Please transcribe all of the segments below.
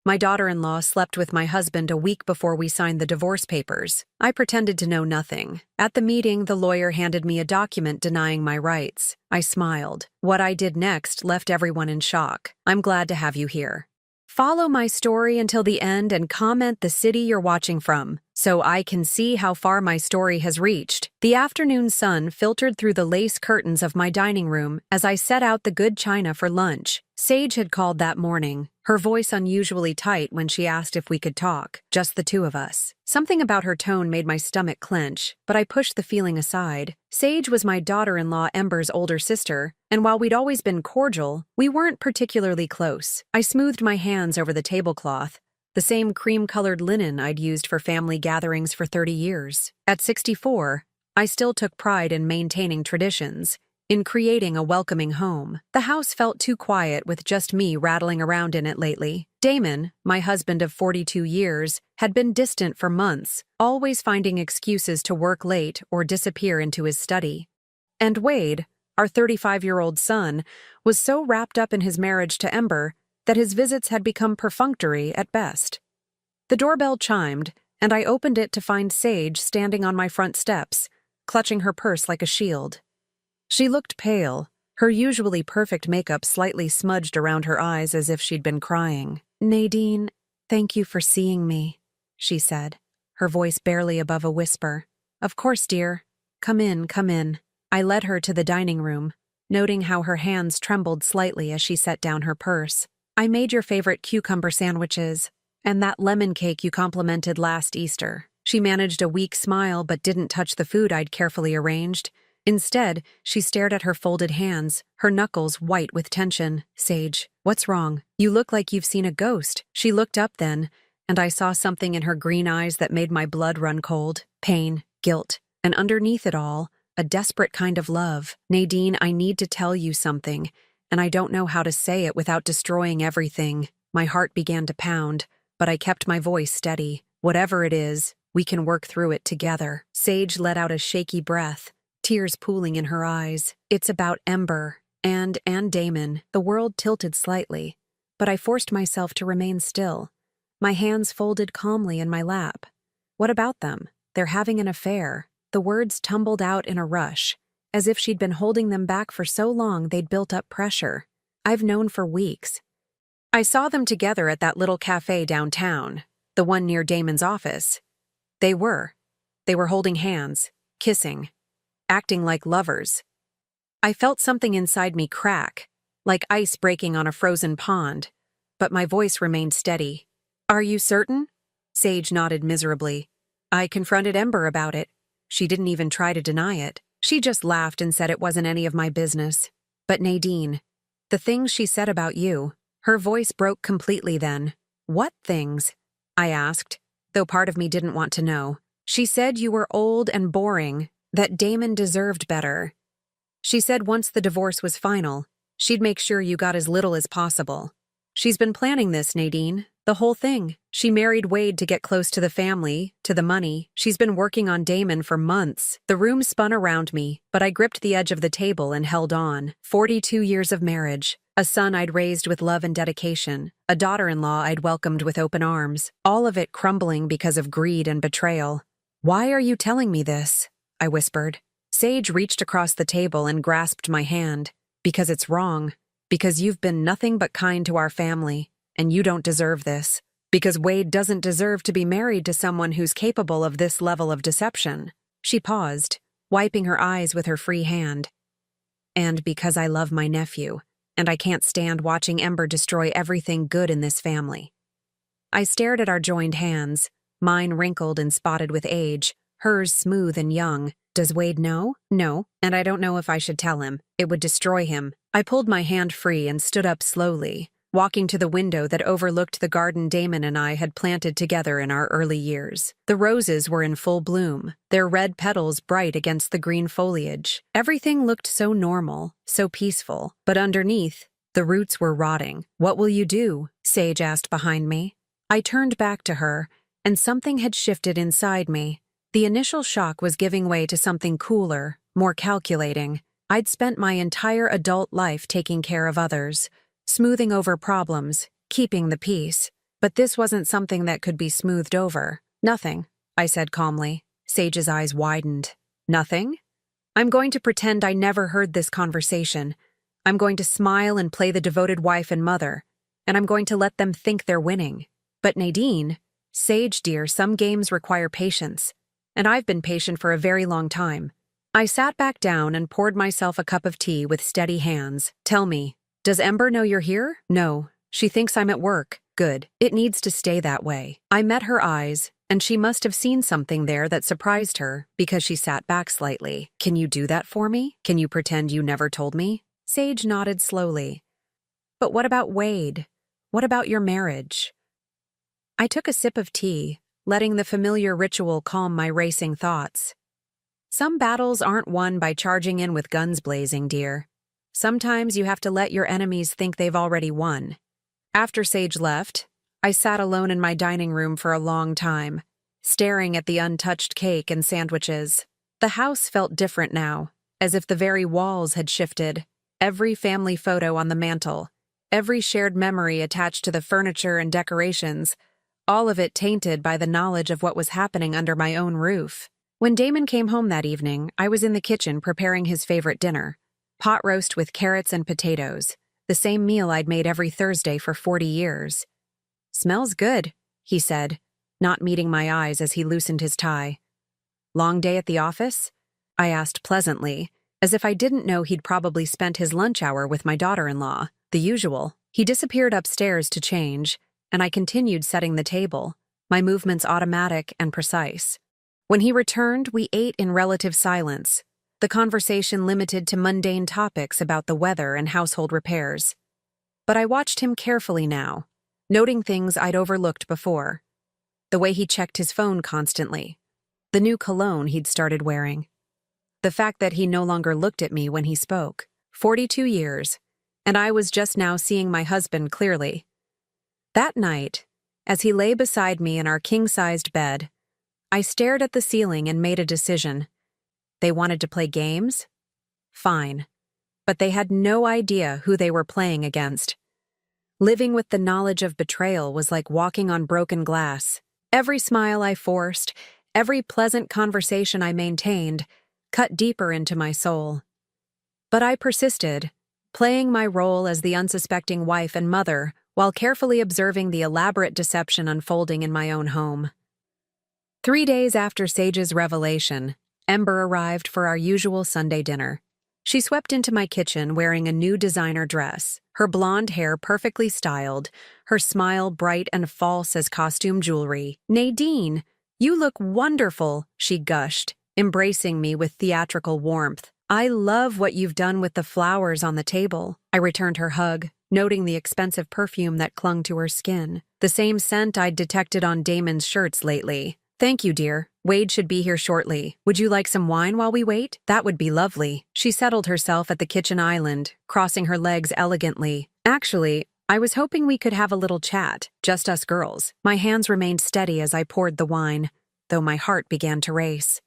My daughter-in-law slept with my husband a week before we signed the divorce papers. I pretended to know nothing. At the meeting, the lawyer handed me a document denying my rights. I smiled. What I did next left everyone in shock. I'm glad to have you here. Follow my story until the end and comment the city you're watching from, so I can see how far my story has reached. The afternoon sun filtered through the lace curtains of my dining room as I set out the good china for lunch. Sage had called that morning, her voice unusually tight when she asked if we could talk, just the two of us. Something about her tone made my stomach clench, but I pushed the feeling aside. Sage was my daughter-in-law Ember's older sister, and while we'd always been cordial, we weren't particularly close. I smoothed my hands over the tablecloth, the same cream-colored linen I'd used for family gatherings for 30 years. At 64, I still took pride in maintaining traditions, in creating a welcoming home. The house felt too quiet with just me rattling around in it lately. Damon, my husband of 42 years, had been distant for months, always finding excuses to work late or disappear into his study. And Wade, our 35-year-old son, was so wrapped up in his marriage to Ember that his visits had become perfunctory at best. The doorbell chimed, and I opened it to find Sage standing on my front steps, clutching her purse like a shield. She looked pale, her usually perfect makeup slightly smudged around her eyes as if she'd been crying. "Nadine, thank you for seeing me," she said, her voice barely above a whisper. "Of course, dear. Come in, come in." I led her to the dining room, noting how her hands trembled slightly as she set down her purse. "I made your favorite cucumber sandwiches, and that lemon cake you complimented last Easter." She managed a weak smile but didn't touch the food I'd carefully arranged. Instead, she stared at her folded hands, her knuckles white with tension. "Sage, what's wrong? You look like you've seen a ghost." She looked up then, and I saw something in her green eyes that made my blood run cold. Pain, guilt, and underneath it all, a desperate kind of love. "Nadine, I need to tell you something, and I don't know how to say it without destroying everything." My heart began to pound, but I kept my voice steady. "Whatever it is, we can work through it together." Sage let out a shaky breath, tears pooling in her eyes. "It's about Ember and Damon." The world tilted slightly, but I forced myself to remain still, my hands folded calmly in my lap. "What about them? They're having an affair." The words tumbled out in a rush, as if she'd been holding them back for so long they'd built up pressure. "I've known for weeks. I saw them together at that little cafe downtown, the one near Damon's office. They were holding hands, kissing, acting like lovers." I felt something inside me crack, like ice breaking on a frozen pond, but my voice remained steady. "Are you certain?" Sage nodded miserably. "I confronted Ember about it. She didn't even try to deny it. She just laughed and said it wasn't any of my business. But Nadine, the things she said about you..." Her voice broke completely then. "What things?" I asked, though part of me didn't want to know. "She said you were old and boring, that Damon deserved better. She said once the divorce was final, she'd make sure you got as little as possible. She's been planning this, Nadine, the whole thing. She married Wade to get close to the family, to the money. She's been working on Damon for months." The room spun around me, but I gripped the edge of the table and held on. 42 years of marriage, a son I'd raised with love and dedication, a daughter-in-law I'd welcomed with open arms, all of it crumbling because of greed and betrayal. "Why are you telling me this?" I whispered. Sage reached across the table and grasped my hand. "Because it's wrong. Because you've been nothing but kind to our family, and you don't deserve this. Because Wade doesn't deserve to be married to someone who's capable of this level of deception." She paused, wiping her eyes with her free hand. "And because I love my nephew, and I can't stand watching Ember destroy everything good in this family." I stared at our joined hands, mine wrinkled and spotted with age, hers smooth and young. "Does Wade know?" "No, and I don't know if I should tell him. It would destroy him." I pulled my hand free and stood up slowly, walking to the window that overlooked the garden Damon and I had planted together in our early years. The roses were in full bloom, their red petals bright against the green foliage. Everything looked so normal, so peaceful, but underneath, the roots were rotting. "What will you do?" Sage asked behind me. I turned back to her, and something had shifted inside me. The initial shock was giving way to something cooler, more calculating. I'd spent my entire adult life taking care of others, smoothing over problems, keeping the peace. But this wasn't something that could be smoothed over. Nothing, I said calmly. Sage's eyes widened. Nothing? I'm going to pretend I never heard this conversation. I'm going to smile and play the devoted wife and mother, and I'm going to let them think they're winning. But Nadine, Sage dear, some games require patience, and I've been patient for a very long time. I sat back down and poured myself a cup of tea with steady hands. Tell me, does Ember know you're here? No, she thinks I'm at work. Good. It needs to stay that way. I met her eyes, and she must have seen something there that surprised her because she sat back slightly. Can you do that for me? Can you pretend you never told me? Sage nodded slowly. But what about Wade? What about your marriage? I took a sip of tea, letting the familiar ritual calm my racing thoughts. Some battles aren't won by charging in with guns blazing, dear. Sometimes you have to let your enemies think they've already won. After Sage left, I sat alone in my dining room for a long time, staring at the untouched cake and sandwiches. The house felt different now, as if the very walls had shifted. Every family photo on the mantel, every shared memory attached to the furniture and decorations, all of it tainted by the knowledge of what was happening under my own roof. When Damon came home that evening, I was in the kitchen preparing his favorite dinner, pot roast with carrots and potatoes, the same meal I'd made every Thursday for 40 years. Smells good, he said, not meeting my eyes as he loosened his tie. Long day at the office? I asked pleasantly, as if I didn't know he'd probably spent his lunch hour with my daughter-in-law. The usual. He disappeared upstairs to change, and I continued setting the table, my movements automatic and precise. When he returned, we ate in relative silence, the conversation limited to mundane topics about the weather and household repairs. But I watched him carefully now, noting things I'd overlooked before. The way he checked his phone constantly, the new cologne he'd started wearing, the fact that he no longer looked at me when he spoke. 42 years, and I was just now seeing my husband clearly. That night, as he lay beside me in our king-sized bed, I stared at the ceiling and made a decision. They wanted to play games? Fine. But they had no idea who they were playing against. Living with the knowledge of betrayal was like walking on broken glass. Every smile I forced, every pleasant conversation I maintained, cut deeper into my soul. But I persisted, playing my role as the unsuspecting wife and mother while carefully observing the elaborate deception unfolding in my own home. 3 days after Sage's revelation, Ember arrived for our usual Sunday dinner. She swept into my kitchen wearing a new designer dress, her blonde hair perfectly styled, her smile bright and false as costume jewelry. "Nadine, you look wonderful," she gushed, embracing me with theatrical warmth. "I love what you've done with the flowers on the table." I returned her hug, noting the expensive perfume that clung to her skin, the same scent I'd detected on Damon's shirts lately. "Thank you, dear. Wade should be here shortly. Would you like some wine while we wait?" "That would be lovely." She settled herself at the kitchen island, crossing her legs elegantly. "Actually, I was hoping we could have a little chat, just us girls." My hands remained steady as I poured the wine, though my heart began to race.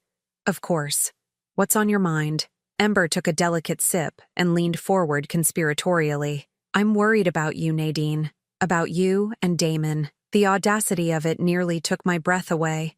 "Of course. What's on your mind?" Ember took a delicate sip and leaned forward conspiratorially. "I'm worried about you, Nadine. About you and Damon." The audacity of it nearly took my breath away.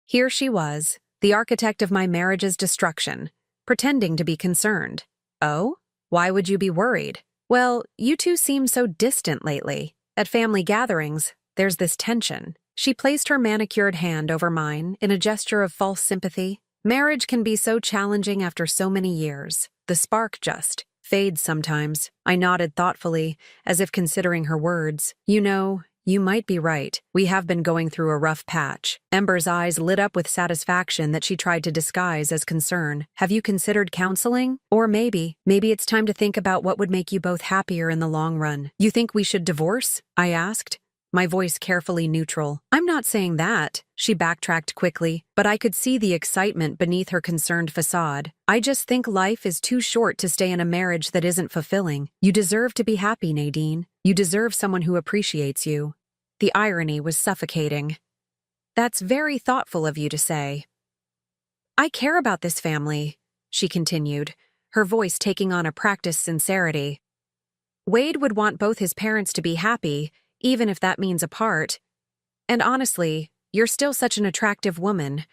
Here she was, the architect of my marriage's destruction, pretending to be concerned. "Oh? Why would you be worried?" "Well, you two seem so distant lately. At family gatherings, there's this tension." She placed her manicured hand over mine in a gesture of false sympathy. "Marriage can be so challenging after so many years. The spark just fades sometimes." I nodded thoughtfully, as if considering her words. "You know, you might be right. We have been going through a rough patch." Ember's eyes lit up with satisfaction that she tried to disguise as concern. "Have you considered counseling? Or maybe it's time to think about what would make you both happier in the long run." "You think we should divorce?" I asked, my voice carefully neutral. "I'm not saying that," she backtracked quickly, but I could see the excitement beneath her concerned facade. "I just think life is too short to stay in a marriage that isn't fulfilling. You deserve to be happy, Nadine. You deserve someone who appreciates you." The irony was suffocating. "That's very thoughtful of you to say." "I care about this family," she continued, her voice taking on a practiced sincerity. "Wade would want both his parents to be happy, even if that means apart. And honestly, you're still such an attractive woman.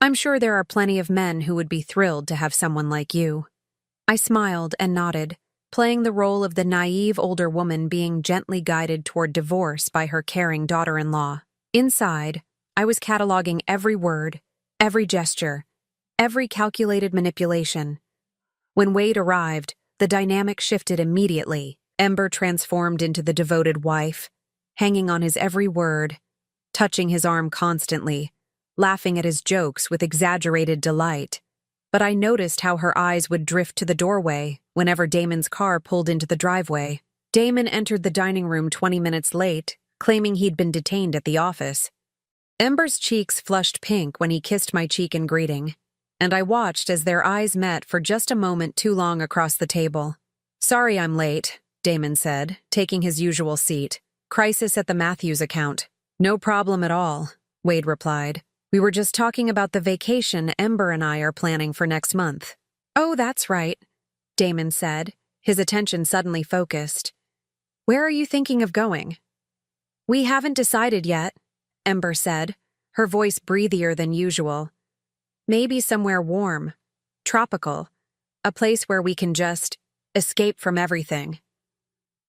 I'm sure there are plenty of men who would be thrilled to have someone like you." I smiled and nodded, playing the role of the naive older woman being gently guided toward divorce by her caring daughter-in-law. Inside, I was cataloging every word, every gesture, every calculated manipulation. When Wade arrived, the dynamic shifted immediately. Ember transformed into the devoted wife, hanging on his every word, touching his arm constantly, laughing at his jokes with exaggerated delight. But I noticed how her eyes would drift to the doorway whenever Damon's car pulled into the driveway. Damon entered the dining room 20 minutes late, claiming he'd been detained at the office. Ember's cheeks flushed pink when he kissed my cheek in greeting, and I watched as their eyes met for just a moment too long across the table. "Sorry I'm late," Damon said, taking his usual seat. "Crisis at the Matthews account." "No problem at all," Wade replied. "We were just talking about the vacation Ember and I are planning for next month." "Oh, that's right," Damon said, his attention suddenly focused. "Where are you thinking of going?" "We haven't decided yet," Ember said, her voice breathier than usual. "Maybe somewhere warm, tropical, a place where we can just escape from everything."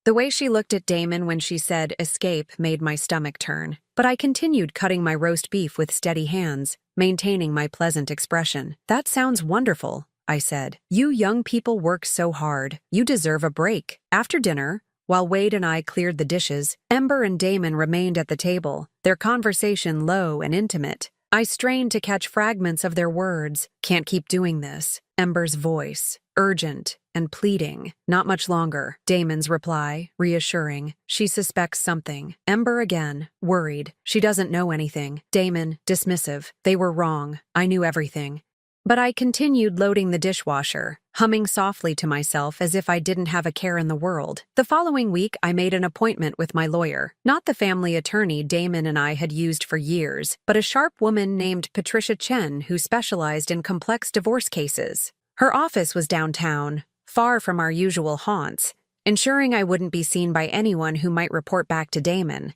The way she looked at Damon when she said escape made my stomach turn, but I continued cutting my roast beef with steady hands, maintaining my pleasant expression. "That sounds wonderful," I said. "You young people work so hard. You deserve a break." After dinner, while Wade and I cleared the dishes, Ember and Damon remained at the table, their conversation low and intimate. I strained to catch fragments of their words. "Can't keep doing this." Ember's voice, urgent and pleading. "Not much longer." Damon's reply, reassuring. "She suspects something." Ember again, worried. "She doesn't know anything." Damon, dismissive. "They were wrong. I knew everything." But I continued loading the dishwasher, humming softly to myself as if I didn't have a care in the world. The following week, I made an appointment with my lawyer. Not the family attorney Damon and I had used for years, but a sharp woman named Patricia Chen who specialized in complex divorce cases. Her office was downtown, far from our usual haunts, ensuring I wouldn't be seen by anyone who might report back to Damon.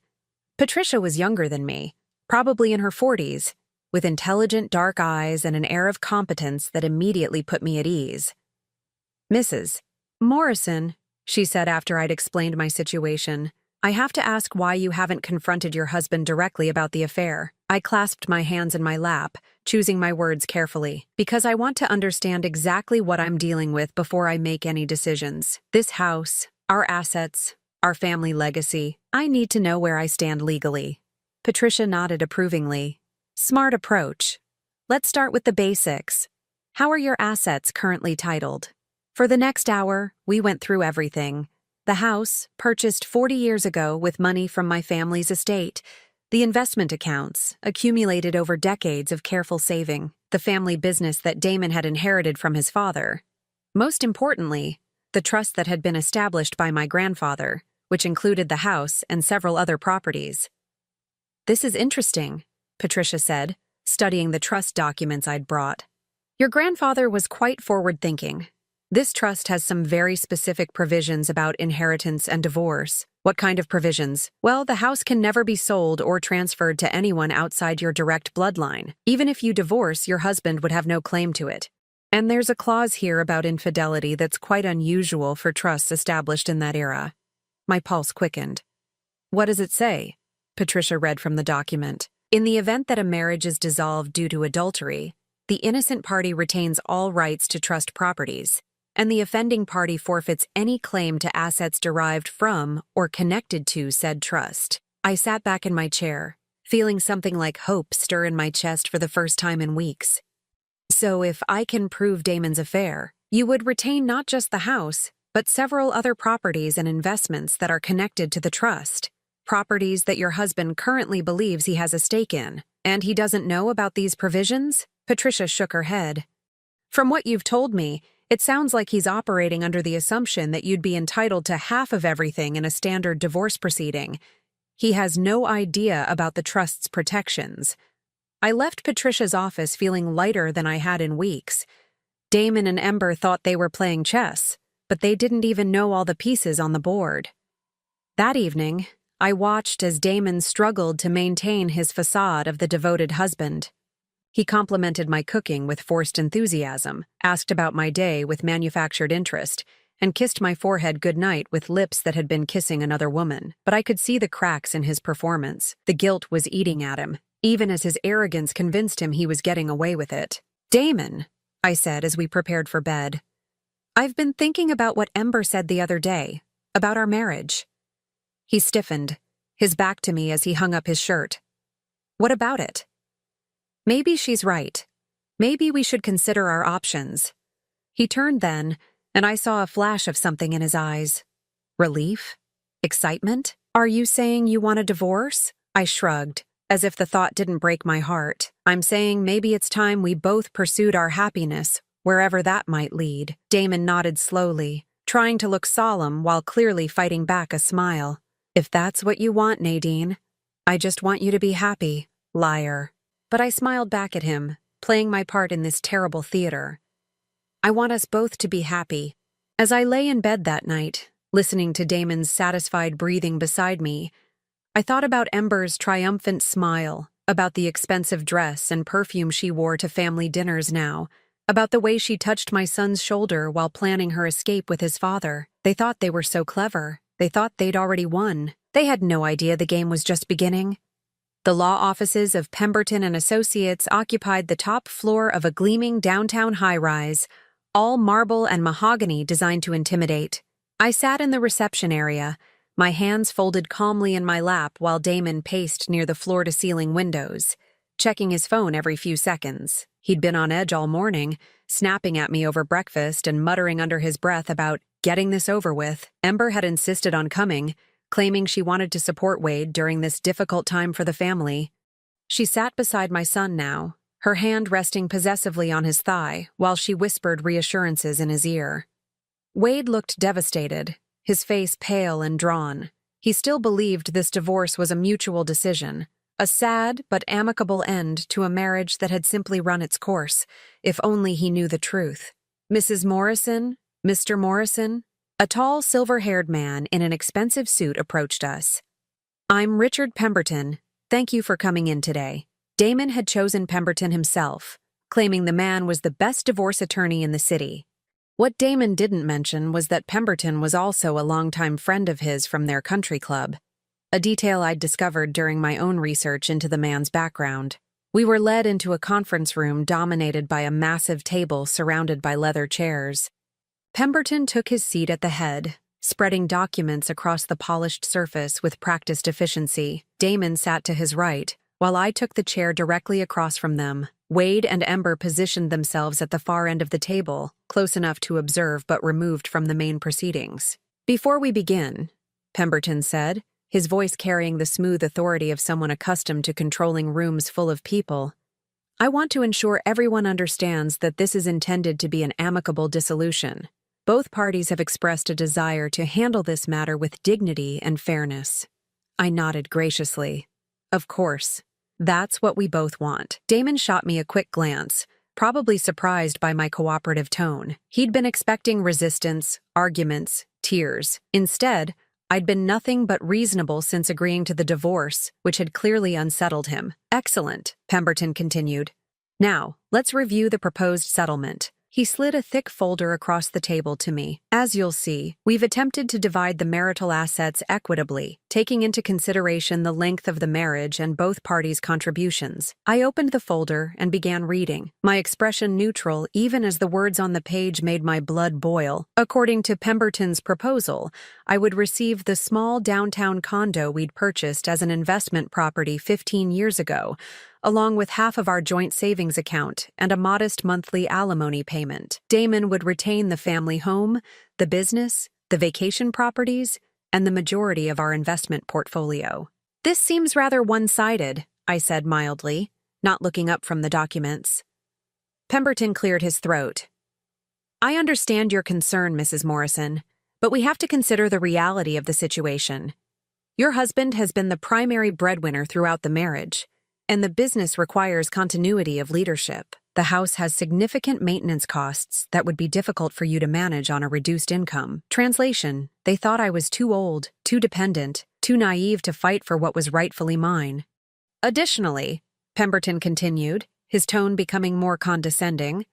Patricia was younger than me, probably in her 40s, with intelligent dark eyes and an air of competence that immediately put me at ease. "Mrs. Morrison," she said after I'd explained my situation, "I have to ask why you haven't confronted your husband directly about the affair." I clasped my hands in my lap, choosing my words carefully, "because I want to understand exactly what I'm dealing with before I make any decisions. This house, our assets, our family legacy, I need to know where I stand legally." Patricia nodded approvingly. "Smart approach. Let's start with the basics. How are your assets currently titled?" For the next hour, we went through everything. The house, purchased 40 years ago with money from my family's estate. The investment accounts, accumulated over decades of careful saving. The family business that Damon had inherited from his father. Most importantly, the trust that had been established by my grandfather, which included the house and several other properties. "This is interesting," Patricia said, studying the trust documents I'd brought. "Your grandfather was quite forward-thinking. This trust has some very specific provisions about inheritance and divorce." "What kind of provisions?" "Well, the house can never be sold or transferred to anyone outside your direct bloodline. Even if you divorce, your husband would have no claim to it. And there's a clause here about infidelity that's quite unusual for trusts established in that era." My pulse quickened. "What does it say?" Patricia read from the document. "In the event that a marriage is dissolved due to adultery, the innocent party retains all rights to trust properties, and the offending party forfeits any claim to assets derived from or connected to said trust." I sat back in my chair, feeling something like hope stir in my chest for the first time in weeks. "So if I can prove Damon's affair, you would retain not just the house, but several other properties and investments that are connected to the trust. Properties that your husband currently believes he has a stake in. And he doesn't know about these provisions?" Patricia shook her head. "From what you've told me, it sounds like he's operating under the assumption that you'd be entitled to half of everything in a standard divorce proceeding. He has no idea about the trust's protections." I left Patricia's office feeling lighter than I had in weeks. Damon and Ember thought they were playing chess, but they didn't even know all the pieces on the board. That evening, I watched as Damon struggled to maintain his facade of the devoted husband. He complimented my cooking with forced enthusiasm, asked about my day with manufactured interest, and kissed my forehead goodnight with lips that had been kissing another woman. But I could see the cracks in his performance. The guilt was eating at him, even as his arrogance convinced him he was getting away with it. "Damon," I said as we prepared for bed, "I've been thinking about what Ember said the other day, about our marriage." He stiffened, his back to me as he hung up his shirt. "What about it?" "Maybe she's right. Maybe we should consider our options." He turned then, and I saw a flash of something in his eyes. Relief? Excitement? "Are you saying you want a divorce?" I shrugged, as if the thought didn't break my heart. "I'm saying maybe it's time we both pursued our happiness, wherever that might lead." Damon nodded slowly, trying to look solemn while clearly fighting back a smile. "If that's what you want, Nadine, I just want you to be happy, liar." But I smiled back at him, playing my part in this terrible theater. "I want us both to be happy." As I lay in bed that night, listening to Damon's satisfied breathing beside me, I thought about Ember's triumphant smile, about the expensive dress and perfume she wore to family dinners now, about the way she touched my son's shoulder while planning her escape with his father. They thought they were so clever. They thought they'd already won. They had no idea the game was just beginning. The law offices of Pemberton and Associates occupied the top floor of a gleaming downtown high-rise, all marble and mahogany designed to intimidate. I sat in the reception area, my hands folded calmly in my lap while Damon paced near the floor-to-ceiling windows, checking his phone every few seconds. He'd been on edge all morning, snapping at me over breakfast and muttering under his breath about getting this over with. Ember had insisted on coming, claiming she wanted to support Wade during this difficult time for the family. She sat beside my son now, her hand resting possessively on his thigh while she whispered reassurances in his ear. Wade looked devastated, his face pale and drawn. He still believed this divorce was a mutual decision, a sad but amicable end to a marriage that had simply run its course, if only he knew the truth. "Mrs. Morrison? Mr. Morrison?" A tall, silver-haired man in an expensive suit approached us. "I'm Richard Pemberton. Thank you for coming in today." Damon had chosen Pemberton himself, claiming the man was the best divorce attorney in the city. What Damon didn't mention was that Pemberton was also a longtime friend of his from their country club, a detail I'd discovered during my own research into the man's background. We were led into a conference room dominated by a massive table surrounded by leather chairs. Pemberton took his seat at the head, spreading documents across the polished surface with practiced efficiency. Damon sat to his right, while I took the chair directly across from them. Wade and Ember positioned themselves at the far end of the table, close enough to observe but removed from the main proceedings. "Before we begin," Pemberton said, his voice carrying the smooth authority of someone accustomed to controlling rooms full of people, "I want to ensure everyone understands that this is intended to be an amicable dissolution. Both parties have expressed a desire to handle this matter with dignity and fairness." I nodded graciously. "Of course. That's what we both want." Damon shot me a quick glance, probably surprised by my cooperative tone. He'd been expecting resistance, arguments, tears. Instead, I'd been nothing but reasonable since agreeing to the divorce, which had clearly unsettled him. "Excellent," Pemberton continued. "Now, let's review the proposed settlement." He slid a thick folder across the table to me. "As you'll see, we've attempted to divide the marital assets equitably, taking into consideration the length of the marriage and both parties' contributions." I opened the folder and began reading, my expression neutral even as the words on the page made my blood boil. According to Pemberton's proposal, I would receive the small downtown condo we'd purchased as an investment property 15 years ago, along with half of our joint savings account and a modest monthly alimony payment. Damon would retain the family home, the business, the vacation properties, and the majority of our investment portfolio. "This seems rather one-sided," I said mildly, not looking up from the documents. Pemberton cleared his throat. "I understand your concern, Mrs. Morrison, but we have to consider the reality of the situation. Your husband has been the primary breadwinner throughout the marriage, and the business requires continuity of leadership. The house has significant maintenance costs that would be difficult for you to manage on a reduced income." Translation: they thought I was too old, too dependent, too naive to fight for what was rightfully mine. Additionally, Pemberton continued, his tone becoming more condescending,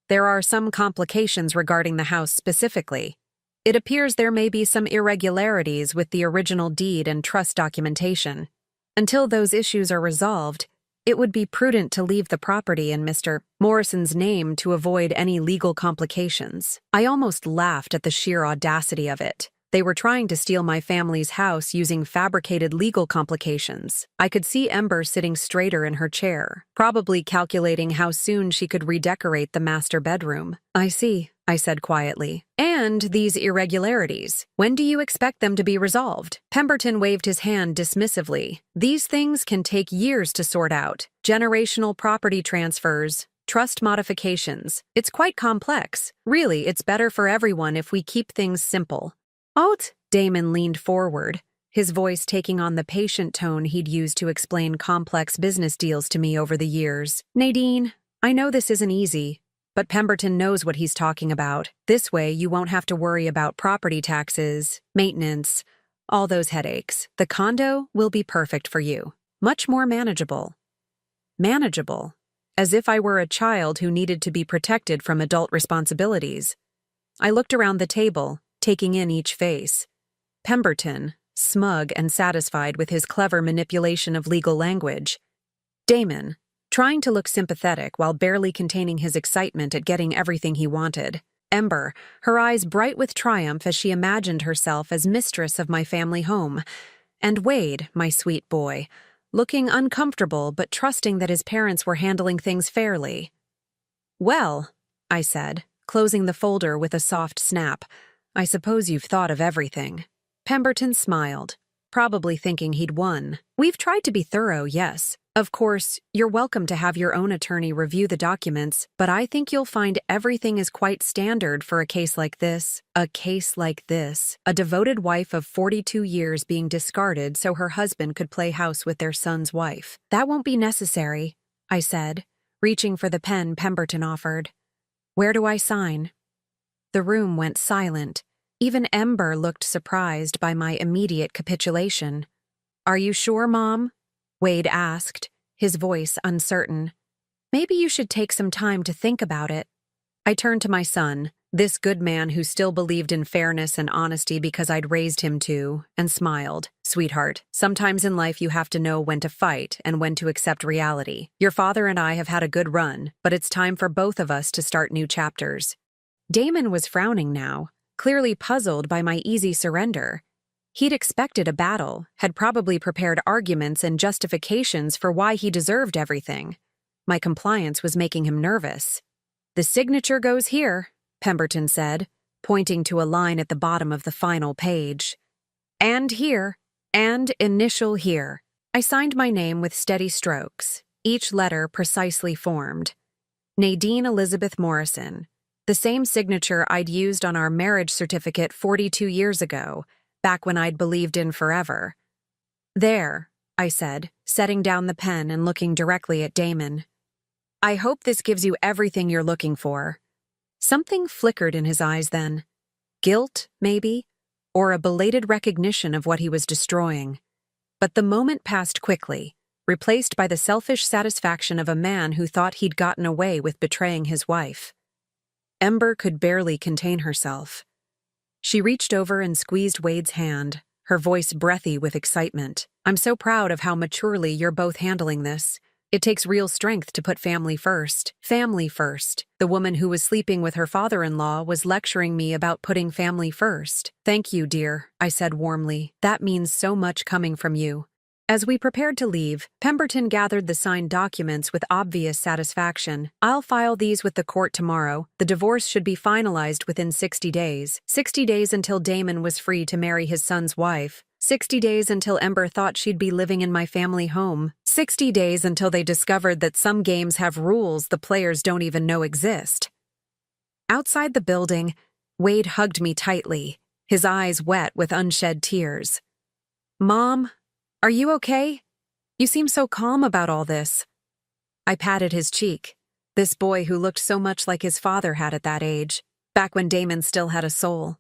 there are some complications regarding the house specifically. It appears there may be some irregularities with the original deed and trust documentation. Until those issues are resolved, it would be prudent to leave the property in Mr. Morrison's name to avoid any legal complications. I almost laughed at the sheer audacity of it. They were trying to steal my family's house using fabricated legal complications. I could see Ember sitting straighter in her chair, probably calculating how soon she could redecorate the master bedroom. I see, I said quietly. And these irregularities, when do you expect them to be resolved? Pemberton waved his hand dismissively. These things can take years to sort out. Generational property transfers, trust modifications. It's quite complex. Really, it's better for everyone if we keep things simple. Out! Damon leaned forward, his voice taking on the patient tone he'd used to explain complex business deals to me over the years. Nadine, I know this isn't easy, but Pemberton knows what he's talking about. This way, you won't have to worry about property taxes, maintenance, all those headaches. The condo will be perfect for you. Much more manageable. Manageable? As if I were a child who needed to be protected from adult responsibilities. I looked around the table, taking in each face. Pemberton, smug and satisfied with his clever manipulation of legal language. Damon, trying to look sympathetic while barely containing his excitement at getting everything he wanted. Ember, her eyes bright with triumph as she imagined herself as mistress of my family home. And Wade, my sweet boy, looking uncomfortable but trusting that his parents were handling things fairly. Well, I said, closing the folder with a soft snap, I suppose you've thought of everything. Pemberton smiled, probably thinking he'd won. We've tried to be thorough, yes. Of course, you're welcome to have your own attorney review the documents, but I think you'll find everything is quite standard for a case like this. A case like this. A devoted wife of 42 years being discarded so her husband could play house with their son's wife. That won't be necessary, I said, reaching for the pen Pemberton offered. Where do I sign? The room went silent. Even Ember looked surprised by my immediate capitulation. Are you sure, Mom? Wade asked, his voice uncertain. Maybe you should take some time to think about it. I turned to my son, this good man who still believed in fairness and honesty because I'd raised him to, and smiled. Sweetheart, sometimes in life you have to know when to fight and when to accept reality. Your father and I have had a good run, but it's time for both of us to start new chapters. Damon was frowning now, clearly puzzled by my easy surrender. He'd expected a battle, had probably prepared arguments and justifications for why he deserved everything. My compliance was making him nervous. The signature goes here, Pemberton said, pointing to a line at the bottom of the final page. And here, and initial here. I signed my name with steady strokes, each letter precisely formed. Nadine Elizabeth Morrison. The same signature I'd used on our marriage certificate 42 years ago, back when I'd believed in forever. There, I said, setting down the pen and looking directly at Damon. I hope this gives you everything you're looking for. Something flickered in his eyes then. Guilt, maybe, or a belated recognition of what he was destroying. But the moment passed quickly, replaced by the selfish satisfaction of a man who thought he'd gotten away with betraying his wife. Ember could barely contain herself. She reached over and squeezed Wade's hand, her voice breathy with excitement. I'm so proud of how maturely you're both handling this. It takes real strength to put family first. Family first. The woman who was sleeping with her father-in-law was lecturing me about putting family first. Thank you, dear, I said warmly. That means so much coming from you. As we prepared to leave, Pemberton gathered the signed documents with obvious satisfaction. I'll file these with the court tomorrow. The divorce should be finalized within 60 days. 60 days until Damon was free to marry his son's wife. 60 days until Ember thought she'd be living in my family home. 60 days until they discovered that some games have rules the players don't even know exist. Outside the building, Wade hugged me tightly, his eyes wet with unshed tears. Mom, are you okay? You seem so calm about all this. I patted his cheek, this boy who looked so much like his father had at that age, back when Damon still had a soul.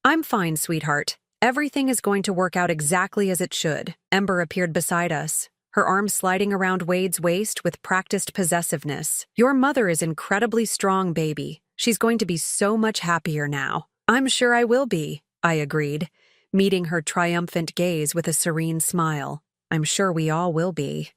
I'm fine, sweetheart. Everything is going to work out exactly as it should. Ember appeared beside us, her arms sliding around Wade's waist with practiced possessiveness. Your mother is incredibly strong, baby. She's going to be so much happier now. I'm sure I will be, I agreed, meeting her triumphant gaze with a serene smile. I'm sure we all will be.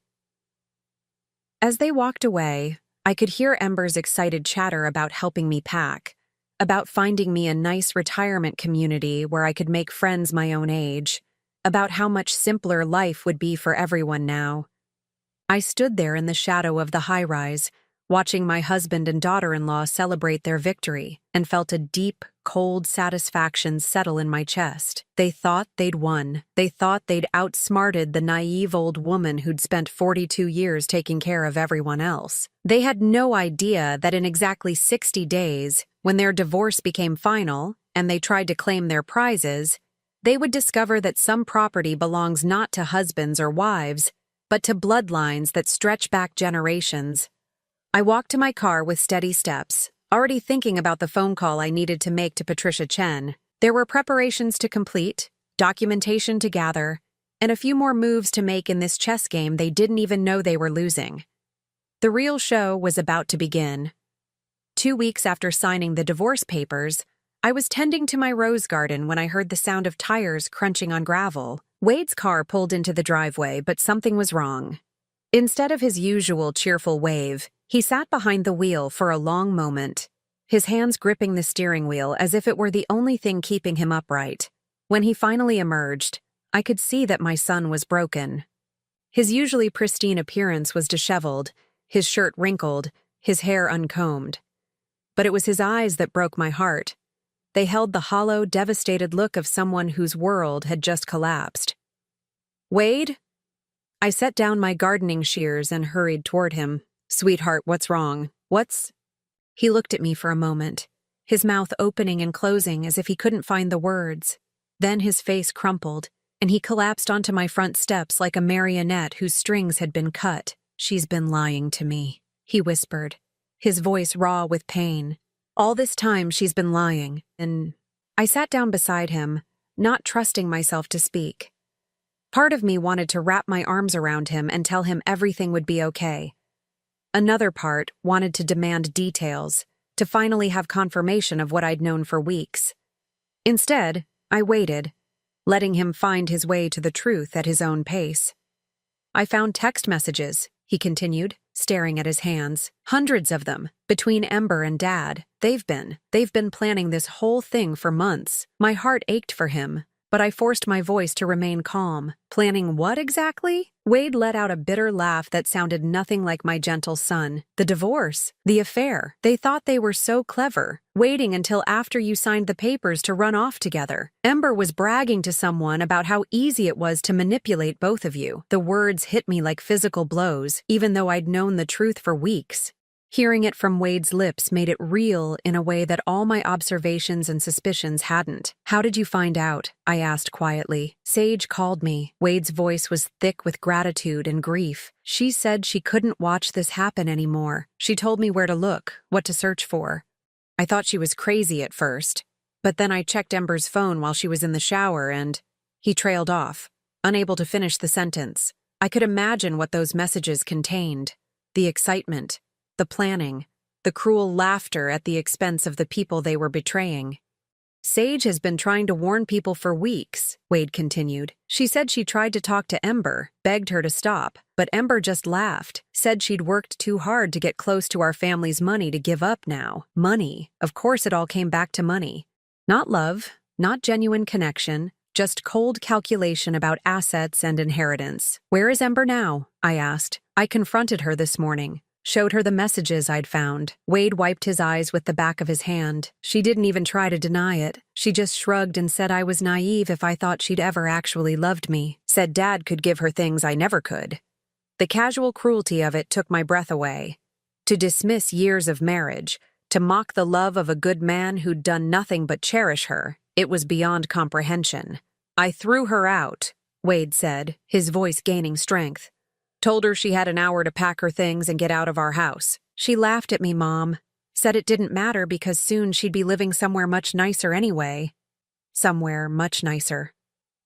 As they walked away, I could hear Ember's excited chatter about helping me pack, about finding me a nice retirement community where I could make friends my own age, about how much simpler life would be for everyone now. I stood there in the shadow of the high-rise, watching my husband and daughter-in-law celebrate their victory, and felt a deep, cold satisfaction settle in my chest. They thought they'd won. They thought they'd outsmarted the naive old woman who'd spent 42 years taking care of everyone else. They had no idea that in exactly 60 days, when their divorce became final and they tried to claim their prizes, they would discover that some property belongs not to husbands or wives, but to bloodlines that stretch back generations. I walked to my car with steady steps, already thinking about the phone call I needed to make to Patricia Chen. There were preparations to complete, documentation to gather, and a few more moves to make in this chess game they didn't even know they were losing. The real show was about to begin. 2 weeks after signing the divorce papers, I was tending to my rose garden when I heard the sound of tires crunching on gravel. Wade's car pulled into the driveway, but something was wrong. Instead of his usual cheerful wave, he sat behind the wheel for a long moment, his hands gripping the steering wheel as if it were the only thing keeping him upright. When he finally emerged, I could see that my son was broken. His usually pristine appearance was disheveled, his shirt wrinkled, his hair uncombed. But it was his eyes that broke my heart. They held the hollow, devastated look of someone whose world had just collapsed. "Wade?" I set down my gardening shears and hurried toward him. "Sweetheart, what's wrong? What's—" He looked at me for a moment, his mouth opening and closing as if he couldn't find the words. Then his face crumpled, and he collapsed onto my front steps like a marionette whose strings had been cut. "She's been lying to me," he whispered, his voice raw with pain. "All this time she's been lying, and—" I sat down beside him, not trusting myself to speak. Part of me wanted to wrap my arms around him and tell him everything would be okay. Another part wanted to demand details, to finally have confirmation of what I'd known for weeks. Instead, I waited, letting him find his way to the truth at his own pace. "I found text messages," he continued, staring at his hands. "Hundreds of them, between Ember and Dad. They've been planning this whole thing for months." My heart ached for him, but I forced my voice to remain calm. "Planning what exactly?" Wade let out a bitter laugh that sounded nothing like my gentle son. "The divorce, the affair. They thought they were so clever, waiting until after you signed the papers to run off together. Ember was bragging to someone about how easy it was to manipulate both of you." The words hit me like physical blows, even though I'd known the truth for weeks. Hearing it from Wade's lips made it real in a way that all my observations and suspicions hadn't. "How did you find out?" I asked quietly. "Sage called me." Wade's voice was thick with gratitude and grief. "She said she couldn't watch this happen anymore. She told me where to look, what to search for." I thought she was crazy at first, but then I checked Ember's phone while she was in the shower and— He trailed off, unable to finish the sentence. I could imagine what those messages contained. The excitement, the planning, the cruel laughter at the expense of the people they were betraying. "Sage has been trying to warn people for weeks," Wade continued. "She said she tried to talk to Ember, begged her to stop, but Ember just laughed, said she'd worked too hard to get close to our family's money to give up now. Money. Of course it all came back to money. Not love, not genuine connection, just cold calculation about assets and inheritance." "Where is Ember now?" I asked. "I confronted her this morning. Showed her the messages I'd found." Wade wiped his eyes with the back of his hand. "She didn't even try to deny it. She just shrugged and said I was naive if I thought she'd ever actually loved me. Said Dad could give her things I never could." The casual cruelty of it took my breath away. To dismiss years of marriage, to mock the love of a good man who'd done nothing but cherish her, it was beyond comprehension. "I threw her out," Wade said, his voice gaining strength. "Told her she had an hour to pack her things and get out of our house. She laughed at me, Mom. Said it didn't matter because soon she'd be living somewhere much nicer anyway." somewhere much nicer.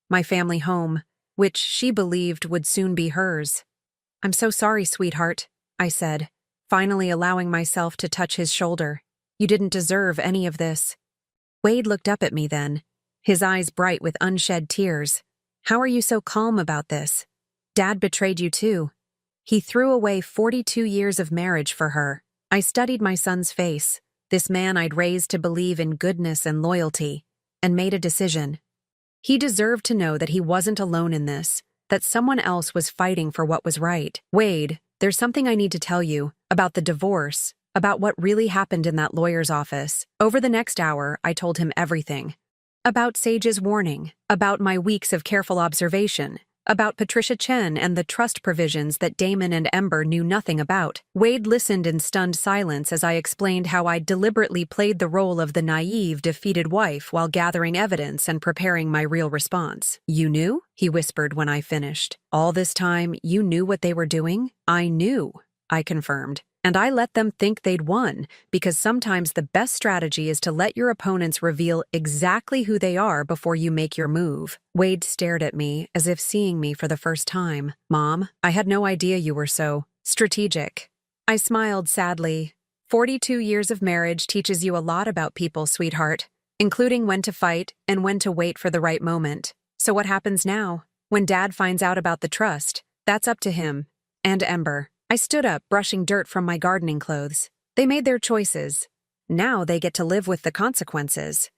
My family home, which she believed would soon be hers. "I'm so sorry, sweetheart," I said, finally allowing myself to touch his shoulder. "You didn't deserve any of this." Wade looked up at me then, his eyes bright with unshed tears. "How are you so calm about this? Dad betrayed you too." He threw away 42 years of marriage for her. I studied my son's face, this man I'd raised to believe in goodness and loyalty, and made a decision. He deserved to know that he wasn't alone in this, that someone else was fighting for what was right. "Wade, there's something I need to tell you about the divorce, about what really happened in that lawyer's office." Over the next hour, I told him everything. About Sage's warning, about my weeks of careful observation, about Patricia Chen and the trust provisions that Damon and Ember knew nothing about. Wade listened in stunned silence as I explained how I deliberately played the role of the naive, defeated wife while gathering evidence and preparing my real response. "You knew?" he whispered when I finished. "All this time, you knew what they were doing?" "I knew," I confirmed. "And I let them think they'd won, because sometimes the best strategy is to let your opponents reveal exactly who they are before you make your move." Wade stared at me as if seeing me for the first time. "Mom, I had no idea you were so strategic." I smiled sadly. 42 years of marriage teaches you a lot about people, sweetheart, including when to fight and when to wait for the right moment. So what happens now? When Dad finds out about the trust, that's up to him. And Ember. I stood up, brushing dirt from my gardening clothes. They made their choices. Now they get to live with the consequences.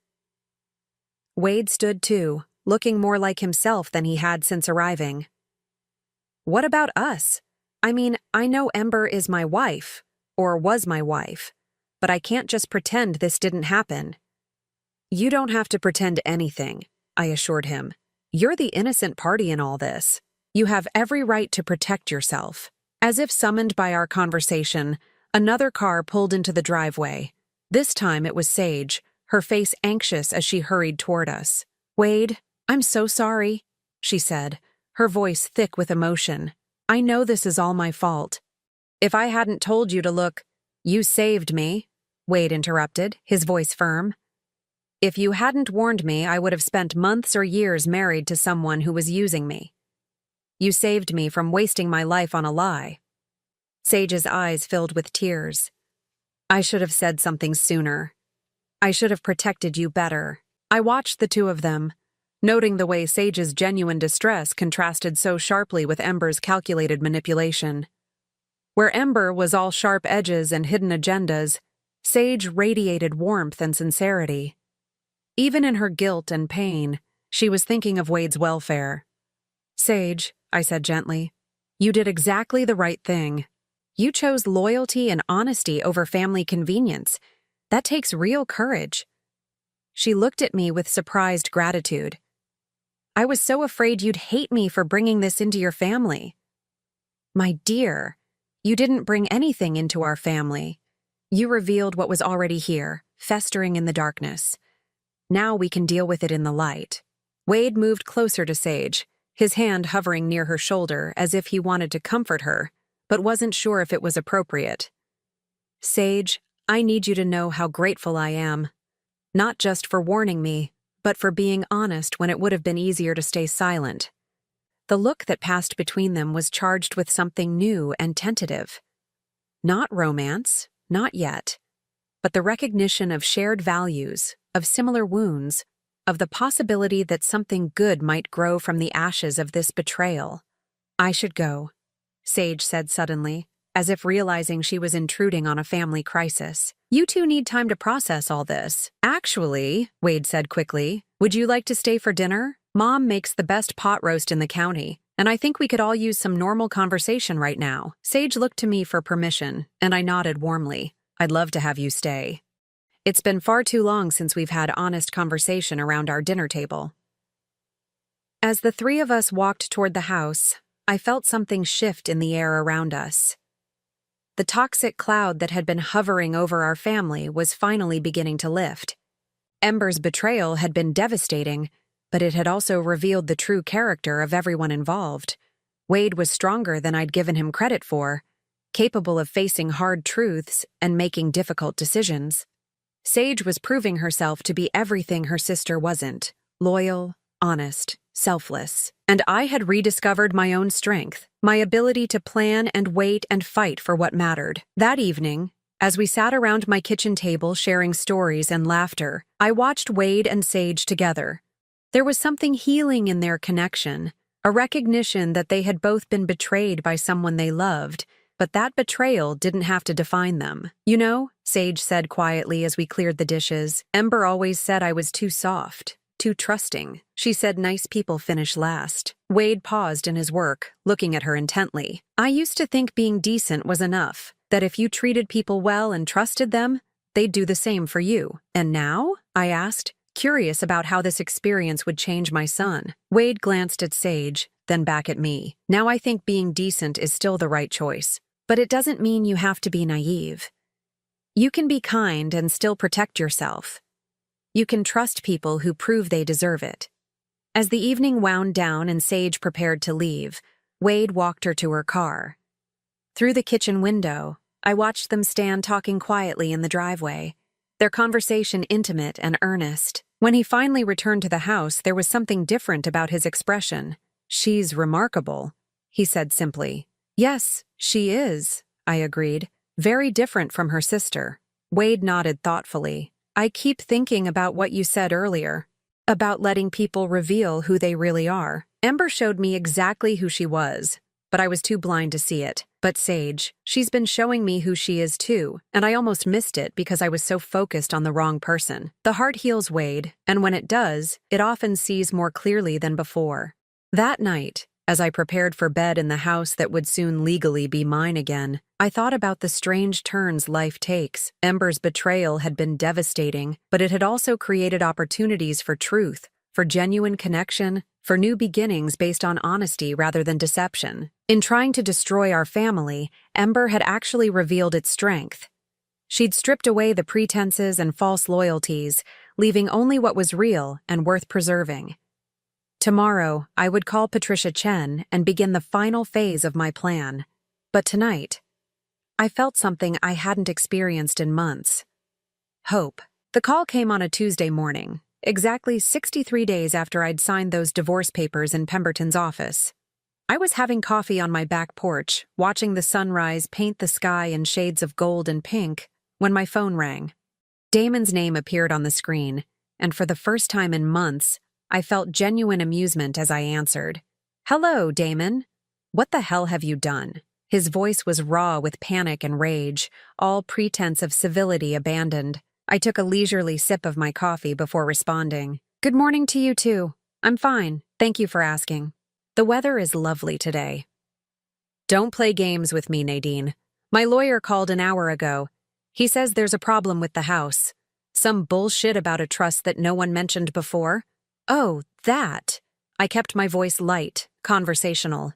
Wade stood too, looking more like himself than he had since arriving. "What about us? I mean, I know Ember is my wife, or was my wife, but I can't just pretend this didn't happen." "You don't have to pretend anything," I assured him. "You're the innocent party in all this. You have every right to protect yourself." As if summoned by our conversation, another car pulled into the driveway. This time it was Sage, her face anxious as she hurried toward us. "Wade, I'm so sorry," she said, her voice thick with emotion. "I know this is all my fault." "If I hadn't told you to look, you saved me," Wade interrupted, his voice firm. "If you hadn't warned me, I would have spent months or years married to someone who was using me. You saved me from wasting my life on a lie." Sage's eyes filled with tears. "I should have said something sooner. I should have protected you better." I watched the two of them, noting the way Sage's genuine distress contrasted so sharply with Ember's calculated manipulation. Where Ember was all sharp edges and hidden agendas, Sage radiated warmth and sincerity. Even in her guilt and pain, she was thinking of Wade's welfare. "Sage," I said gently, "you did exactly the right thing. You chose loyalty and honesty over family convenience. That takes real courage." She looked at me with surprised gratitude. "I was so afraid you'd hate me for bringing this into your family." "My dear, you didn't bring anything into our family. You revealed what was already here, festering in the darkness. Now we can deal with it in the light." Wade moved closer to Sage, his hand hovering near her shoulder as if he wanted to comfort her, but wasn't sure if it was appropriate. "Sage, I need you to know how grateful I am. Not just for warning me, but for being honest when it would have been easier to stay silent." The look that passed between them was charged with something new and tentative. Not romance, not yet, but the recognition of shared values, of similar wounds, of the possibility that something good might grow from the ashes of this betrayal. "I should go," Sage said suddenly, as if realizing she was intruding on a family crisis. "You two need time to process all this." "Actually," Wade said quickly, "would you like to stay for dinner? Mom makes the best pot roast in the county, and I think we could all use some normal conversation right now." Sage looked to me for permission, and I nodded warmly. "I'd love to have you stay. It's been far too long since we've had honest conversation around our dinner table." As the three of us walked toward the house, I felt something shift in the air around us. The toxic cloud that had been hovering over our family was finally beginning to lift. Ember's betrayal had been devastating, but it had also revealed the true character of everyone involved. Wade was stronger than I'd given him credit for, capable of facing hard truths and making difficult decisions. Sage was proving herself to be everything her sister wasn't, loyal, honest, selfless. And I had rediscovered my own strength, my ability to plan and wait and fight for what mattered. That evening, as we sat around my kitchen table sharing stories and laughter, I watched Wade and Sage together. There was something healing in their connection, a recognition that they had both been betrayed by someone they loved, but that betrayal didn't have to define them. You know, Sage said quietly as we cleared the dishes, Ember always said I was too soft, too trusting. She said nice people finish last. Wade paused in his work, looking at her intently. I used to think being decent was enough, that if you treated people well and trusted them, they'd do the same for you. And now? I asked, curious about how this experience would change my son. Wade glanced at Sage, then back at me. Now I think being decent is still the right choice. But it doesn't mean you have to be naive. You can be kind and still protect yourself. You can trust people who prove they deserve it. As the evening wound down and Sage prepared to leave, Wade walked her to her car. Through the kitchen window, I watched them stand talking quietly in the driveway, their conversation intimate and earnest. When he finally returned to the house, there was something different about his expression. "She's remarkable," he said simply. "Yes, she is," I agreed. "Very different from her sister." Wade nodded thoughtfully. "I keep thinking about what you said earlier, about letting people reveal who they really are. Ember showed me exactly who she was, but I was too blind to see it. But Sage, she's been showing me who she is too, and I almost missed it because I was so focused on the wrong person. The heart heals, Wade, and when it does, it often sees more clearly than before." That night, as I prepared for bed in the house that would soon legally be mine again, I thought about the strange turns life takes. Ember's betrayal had been devastating, but it had also created opportunities for truth, for genuine connection, for new beginnings based on honesty rather than deception. In trying to destroy our family, Ember had actually revealed its strength. She'd stripped away the pretenses and false loyalties, leaving only what was real and worth preserving. Tomorrow, I would call Patricia Chen and begin the final phase of my plan. But tonight, I felt something I hadn't experienced in months. Hope. The call came on a Tuesday morning, exactly 63 days after I'd signed those divorce papers in Pemberton's office. I was having coffee on my back porch, watching the sunrise paint the sky in shades of gold and pink, when my phone rang. Damon's name appeared on the screen, and for the first time in months, I felt genuine amusement as I answered. "Hello, Damon. What the hell have you done?" His voice was raw with panic and rage, all pretense of civility abandoned. I took a leisurely sip of my coffee before responding. "Good morning to you too. I'm fine, thank you for asking. The weather is lovely today." "Don't play games with me, Nadine. My lawyer called an hour ago. He says there's a problem with the house. Some bullshit about a trust that no one mentioned before." "Oh, that." I kept my voice light, conversational.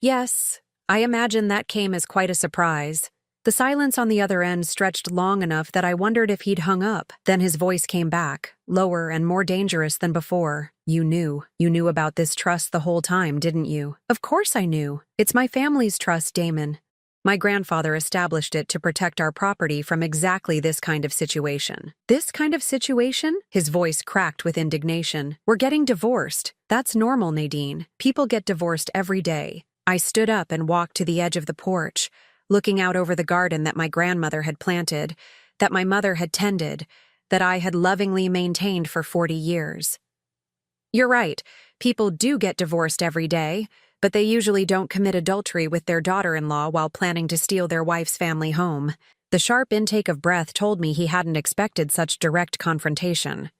"Yes, I imagine that came as quite a surprise." The silence on the other end stretched long enough that I wondered if he'd hung up. Then his voice came back, lower and more dangerous than before. You knew about this trust the whole time, didn't you?" "Of course I knew. It's my family's trust, Damon. My grandfather established it to protect our property from exactly this kind of situation." "This kind of situation?" His voice cracked with indignation. "We're getting divorced. That's normal, Nadine. People get divorced every day." I stood up and walked to the edge of the porch, looking out over the garden that my grandmother had planted, that my mother had tended, that I had lovingly maintained for 40 years. "You're right. People do get divorced every day, but they usually don't commit adultery with their daughter-in-law while planning to steal their wife's family home." The sharp intake of breath told me he hadn't expected such direct confrontation.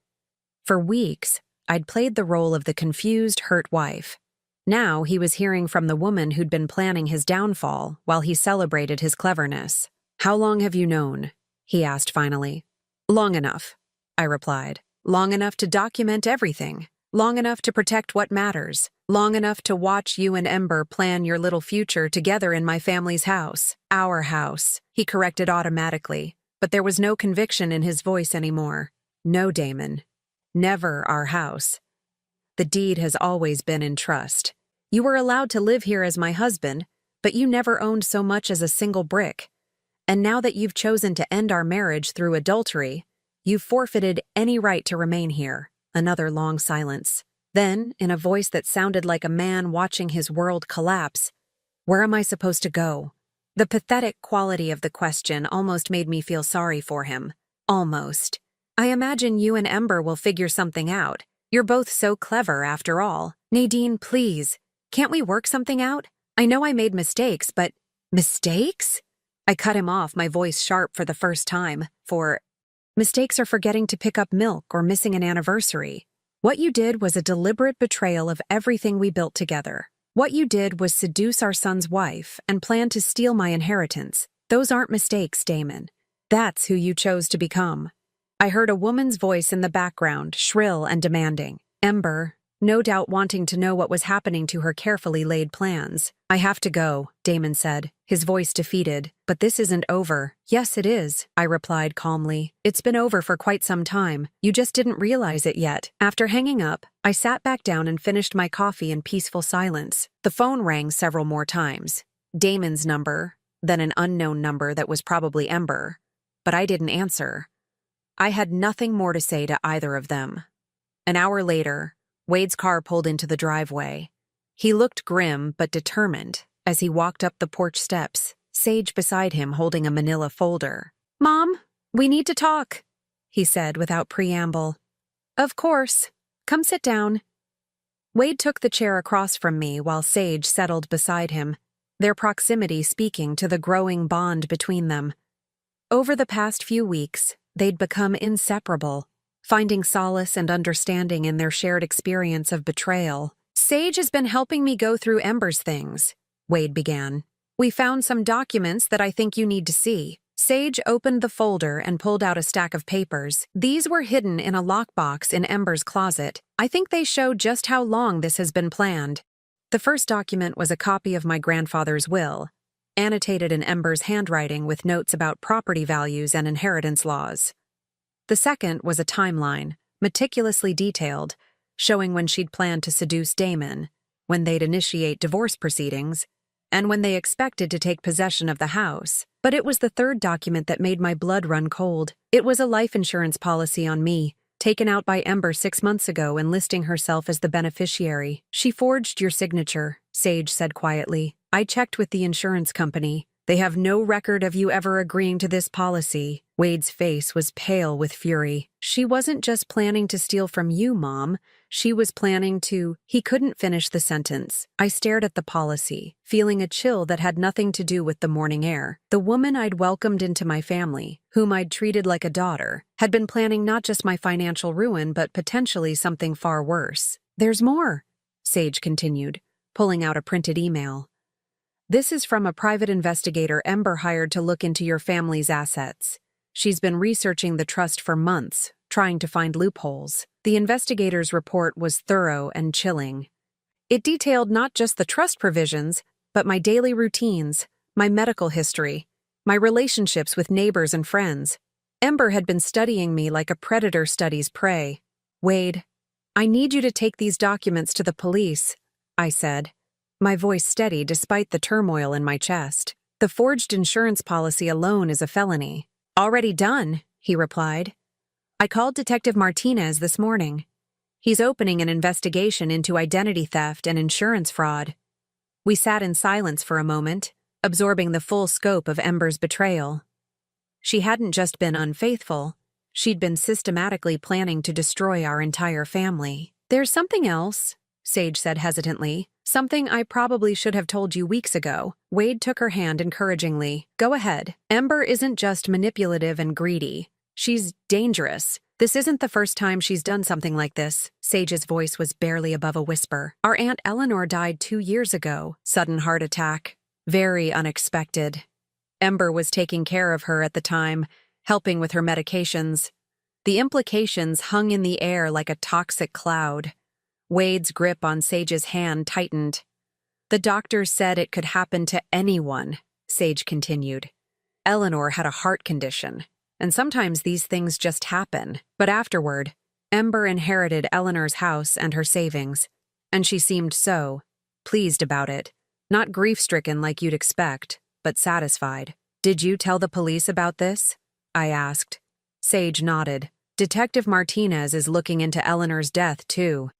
For weeks, I'd played the role of the confused, hurt wife. Now he was hearing from the woman who'd been planning his downfall while he celebrated his cleverness. "How long have you known?" he asked finally. "Long enough," I replied. "Long enough to document everything. Long enough to protect what matters. Long enough to watch you and Ember plan your little future together in my family's house." "Our house," he corrected automatically, but there was no conviction in his voice anymore. "No, Damon. Never our house. The deed has always been in trust. You were allowed to live here as my husband, but you never owned so much as a single brick. And now that you've chosen to end our marriage through adultery, you've forfeited any right to remain here. Another long silence. Then, in a voice that sounded like a man watching his world collapse, "Where am I supposed to go?" The pathetic quality of the question almost made me feel sorry for him. Almost. "I imagine you and Ember will figure something out. You're both so clever, after all. Nadine, please. Can't we work something out? I know I made mistakes, but—" "Mistakes?" I cut him off, my voice sharp for the first time. Mistakes are forgetting to pick up milk or missing an anniversary. What you did was a deliberate betrayal of everything we built together. What you did was seduce our son's wife and plan to steal my inheritance. Those aren't mistakes, Damon. That's who you chose to become." I heard a woman's voice in the background, shrill and demanding. Ember, no doubt wanting to know what was happening to her carefully laid plans. "I have to go," Damon said, his voice defeated. "But this isn't over." "Yes, it is," I replied calmly. "It's been over for quite some time. You just didn't realize it yet." After hanging up, I sat back down and finished my coffee in peaceful silence. The phone rang several more times. Damon's number, then an unknown number that was probably Ember. But I didn't answer. I had nothing more to say to either of them. An hour later, Wade's car pulled into the driveway. He looked grim but determined as he walked up the porch steps, Sage beside him holding a manila folder. "Mom, we need to talk," he said without preamble. "Of course. Come sit down." Wade took the chair across from me while Sage settled beside him, their proximity speaking to the growing bond between them. Over the past few weeks, they'd become inseparable, finding solace and understanding in their shared experience of betrayal. "Sage has been helping me go through Ember's things," Wade began. "We found some documents that I think you need to see." Sage opened the folder and pulled out a stack of papers. "These were hidden in a lockbox in Ember's closet. I think they show just how long this has been planned." The first document was a copy of my grandfather's will, annotated in Ember's handwriting with notes about property values and inheritance laws. The second was a timeline, meticulously detailed, showing when she'd planned to seduce Damon, when they'd initiate divorce proceedings, and when they expected to take possession of the house. But it was the third document that made my blood run cold. It was a life insurance policy on me, taken out by Ember 6 months ago, enlisting herself as the beneficiary. "She forged your signature," Sage said quietly. "I checked with the insurance company. They have no record of you ever agreeing to this policy." Wade's face was pale with fury. "She wasn't just planning to steal from you, Mom. She was planning to—" He couldn't finish the sentence. I stared at the policy, feeling a chill that had nothing to do with the morning air. The woman I'd welcomed into my family, whom I'd treated like a daughter, had been planning not just my financial ruin but potentially something far worse. "There's more," Sage continued, pulling out a printed email. "This is from a private investigator Ember hired to look into your family's assets. She's been researching the trust for months, trying to find loopholes." The investigator's report was thorough and chilling. It detailed not just the trust provisions, but my daily routines, my medical history, my relationships with neighbors and friends. Ember had been studying me like a predator studies prey. "Wade, I need you to take these documents to the police," I said, my voice steady despite the turmoil in my chest. "The forged insurance policy alone is a felony." "Already done," he replied. "I called Detective Martinez this morning. He's opening an investigation into identity theft and insurance fraud." We sat in silence for a moment, absorbing the full scope of Ember's betrayal. She hadn't just been unfaithful, she'd been systematically planning to destroy our entire family. "There's something else," Sage said hesitantly. "Something I probably should have told you weeks ago." Wade took her hand encouragingly. "Go ahead. Ember isn't just manipulative and greedy. She's dangerous. This isn't the first time she's done something like this." Sage's voice was barely above a whisper. "Our Aunt Eleanor died 2 years ago. Sudden heart attack. Very unexpected. Ember was taking care of her at the time, helping with her medications. The implications hung in the air like a toxic cloud." Wade's grip on Sage's hand tightened. "The doctors said it could happen to anyone," Sage continued. "Eleanor had a heart condition, and sometimes these things just happen. But afterward, Ember inherited Eleanor's house and her savings, and she seemed so pleased about it. Not grief-stricken like you'd expect, but satisfied." "Did you tell the police about this?" I asked. Sage nodded. Detective Martinez is looking into Eleanor's death, too.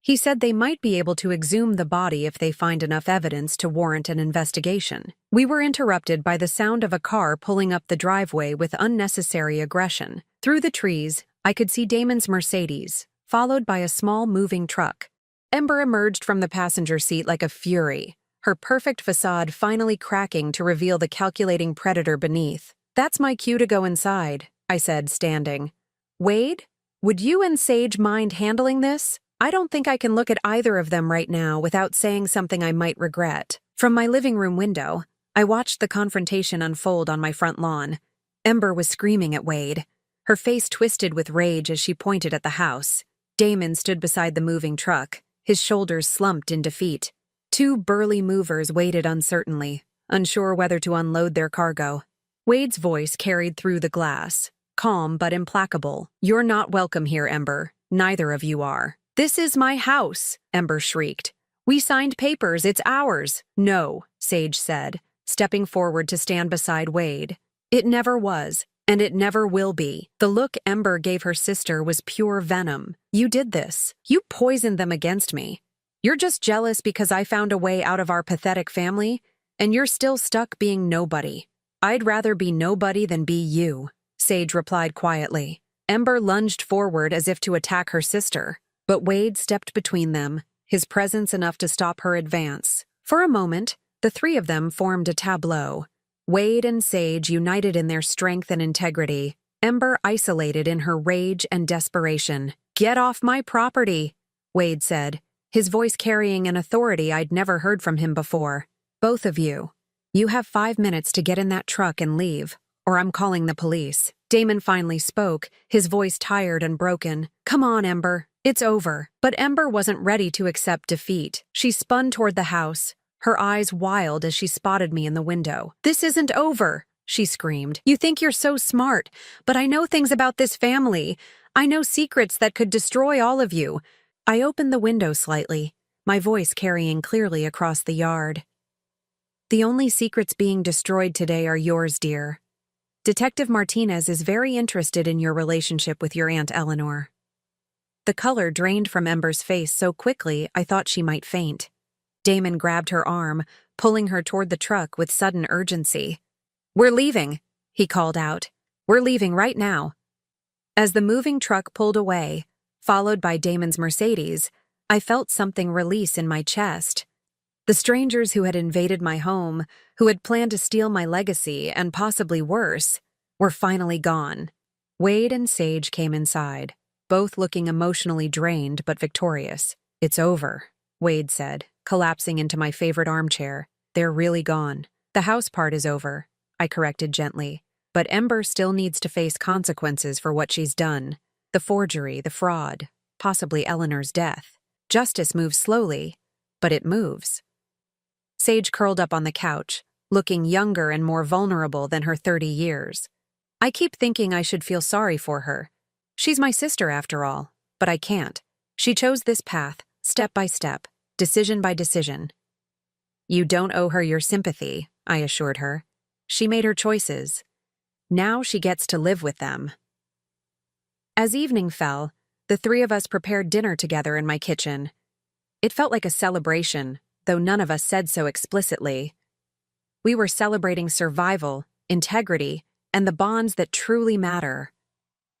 He said they might be able to exhume the body if they find enough evidence to warrant an investigation. We were interrupted by the sound of a car pulling up the driveway with unnecessary aggression. Through the trees, I could see Damon's Mercedes, followed by a small moving truck. Ember emerged from the passenger seat like a fury, her perfect facade finally cracking to reveal the calculating predator beneath. "That's my cue to go inside," I said, standing. "Wade, would you and Sage mind handling this? I don't think I can look at either of them right now without saying something I might regret." From my living room window, I watched the confrontation unfold on my front lawn. Ember was screaming at Wade, her face twisted with rage as she pointed at the house. Damon stood beside the moving truck, his shoulders slumped in defeat. Two burly movers waited uncertainly, unsure whether to unload their cargo. Wade's voice carried through the glass, calm but implacable. "You're not welcome here, Ember. Neither of you are." "This is my house," Ember shrieked. "We signed papers, it's ours." "No," Sage said, stepping forward to stand beside Wade. "It never was, and it never will be." The look Ember gave her sister was pure venom. "You did this. You poisoned them against me. You're just jealous because I found a way out of our pathetic family, and you're still stuck being nobody." "I'd rather be nobody than be you," Sage replied quietly. Ember lunged forward as if to attack her sister, but Wade stepped between them, his presence enough to stop her advance. For a moment, the three of them formed a tableau. Wade and Sage united in their strength and integrity, Ember isolated in her rage and desperation. "Get off my property," Wade said, his voice carrying an authority I'd never heard from him before. "Both of you. You have 5 minutes to get in that truck and leave, or I'm calling the police." Damon finally spoke, his voice tired and broken. "Come on, Ember. It's over." But Ember wasn't ready to accept defeat. She spun toward the house, her eyes wild as she spotted me in the window. "This isn't over," she screamed. "You think you're so smart, but I know things about this family. I know secrets that could destroy all of you." I opened the window slightly, my voice carrying clearly across the yard. "The only secrets being destroyed today are yours, dear. Detective Martinez is very interested in your relationship with your Aunt Eleanor." The color drained from Ember's face so quickly I thought she might faint. Damon grabbed her arm, pulling her toward the truck with sudden urgency. "We're leaving," he called out. "We're leaving right now." As the moving truck pulled away, followed by Damon's Mercedes, I felt something release in my chest. The strangers who had invaded my home, who had planned to steal my legacy and possibly worse, were finally gone. Wade and Sage came inside, both looking emotionally drained but victorious. "It's over," Wade said, collapsing into my favorite armchair. "They're really gone." "The house part is over," I corrected gently, "but Ember still needs to face consequences for what she's done. The forgery, the fraud, possibly Eleanor's death. Justice moves slowly, but it moves." Sage curled up on the couch, looking younger and more vulnerable than her 30 years. "I keep thinking I should feel sorry for her. She's my sister after all, but I can't. She chose this path, step by step, decision by decision." "You don't owe her your sympathy," I assured her. "She made her choices. Now she gets to live with them." As evening fell, the three of us prepared dinner together in my kitchen. It felt like a celebration, though none of us said so explicitly. We were celebrating survival, integrity, and the bonds that truly matter.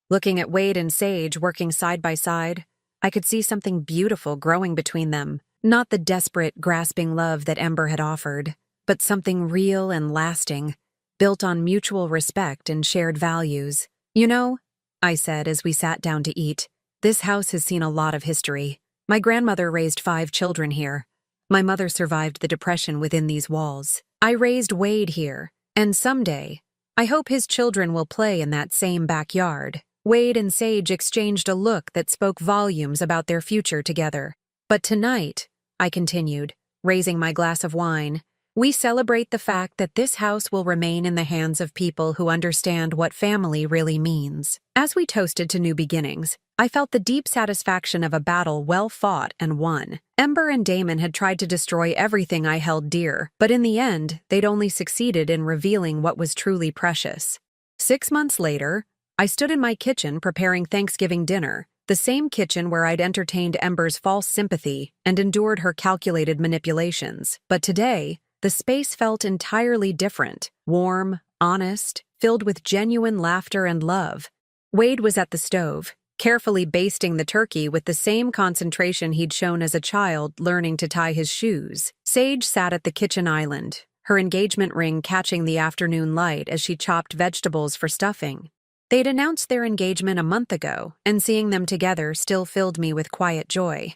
Looking at Wade and Sage working side by side, I could see something beautiful growing between them. Not the desperate, grasping love that Ember had offered, but something real and lasting, built on mutual respect and shared values. "You know," I said as we sat down to eat, "this house has seen a lot of history. My grandmother raised 5 children here. My mother survived the Depression within these walls. I raised Wade here, and someday, I hope his children will play in that same backyard." Wade and Sage exchanged a look that spoke volumes about their future together. "But tonight," I continued, raising my glass of wine, "we celebrate the fact that this house will remain in the hands of people who understand what family really means." As we toasted to new beginnings, I felt the deep satisfaction of a battle well fought and won. Ember and Damon had tried to destroy everything I held dear, but in the end, they'd only succeeded in revealing what was truly precious. 6 months later, I stood in my kitchen preparing Thanksgiving dinner, the same kitchen where I'd entertained Ember's false sympathy and endured her calculated manipulations. But today, the space felt entirely different, warm, honest, filled with genuine laughter and love. Wade was at the stove, carefully basting the turkey with the same concentration he'd shown as a child learning to tie his shoes. Sage sat at the kitchen island, her engagement ring catching the afternoon light as she chopped vegetables for stuffing. They'd announced their engagement a month ago, and seeing them together still filled me with quiet joy.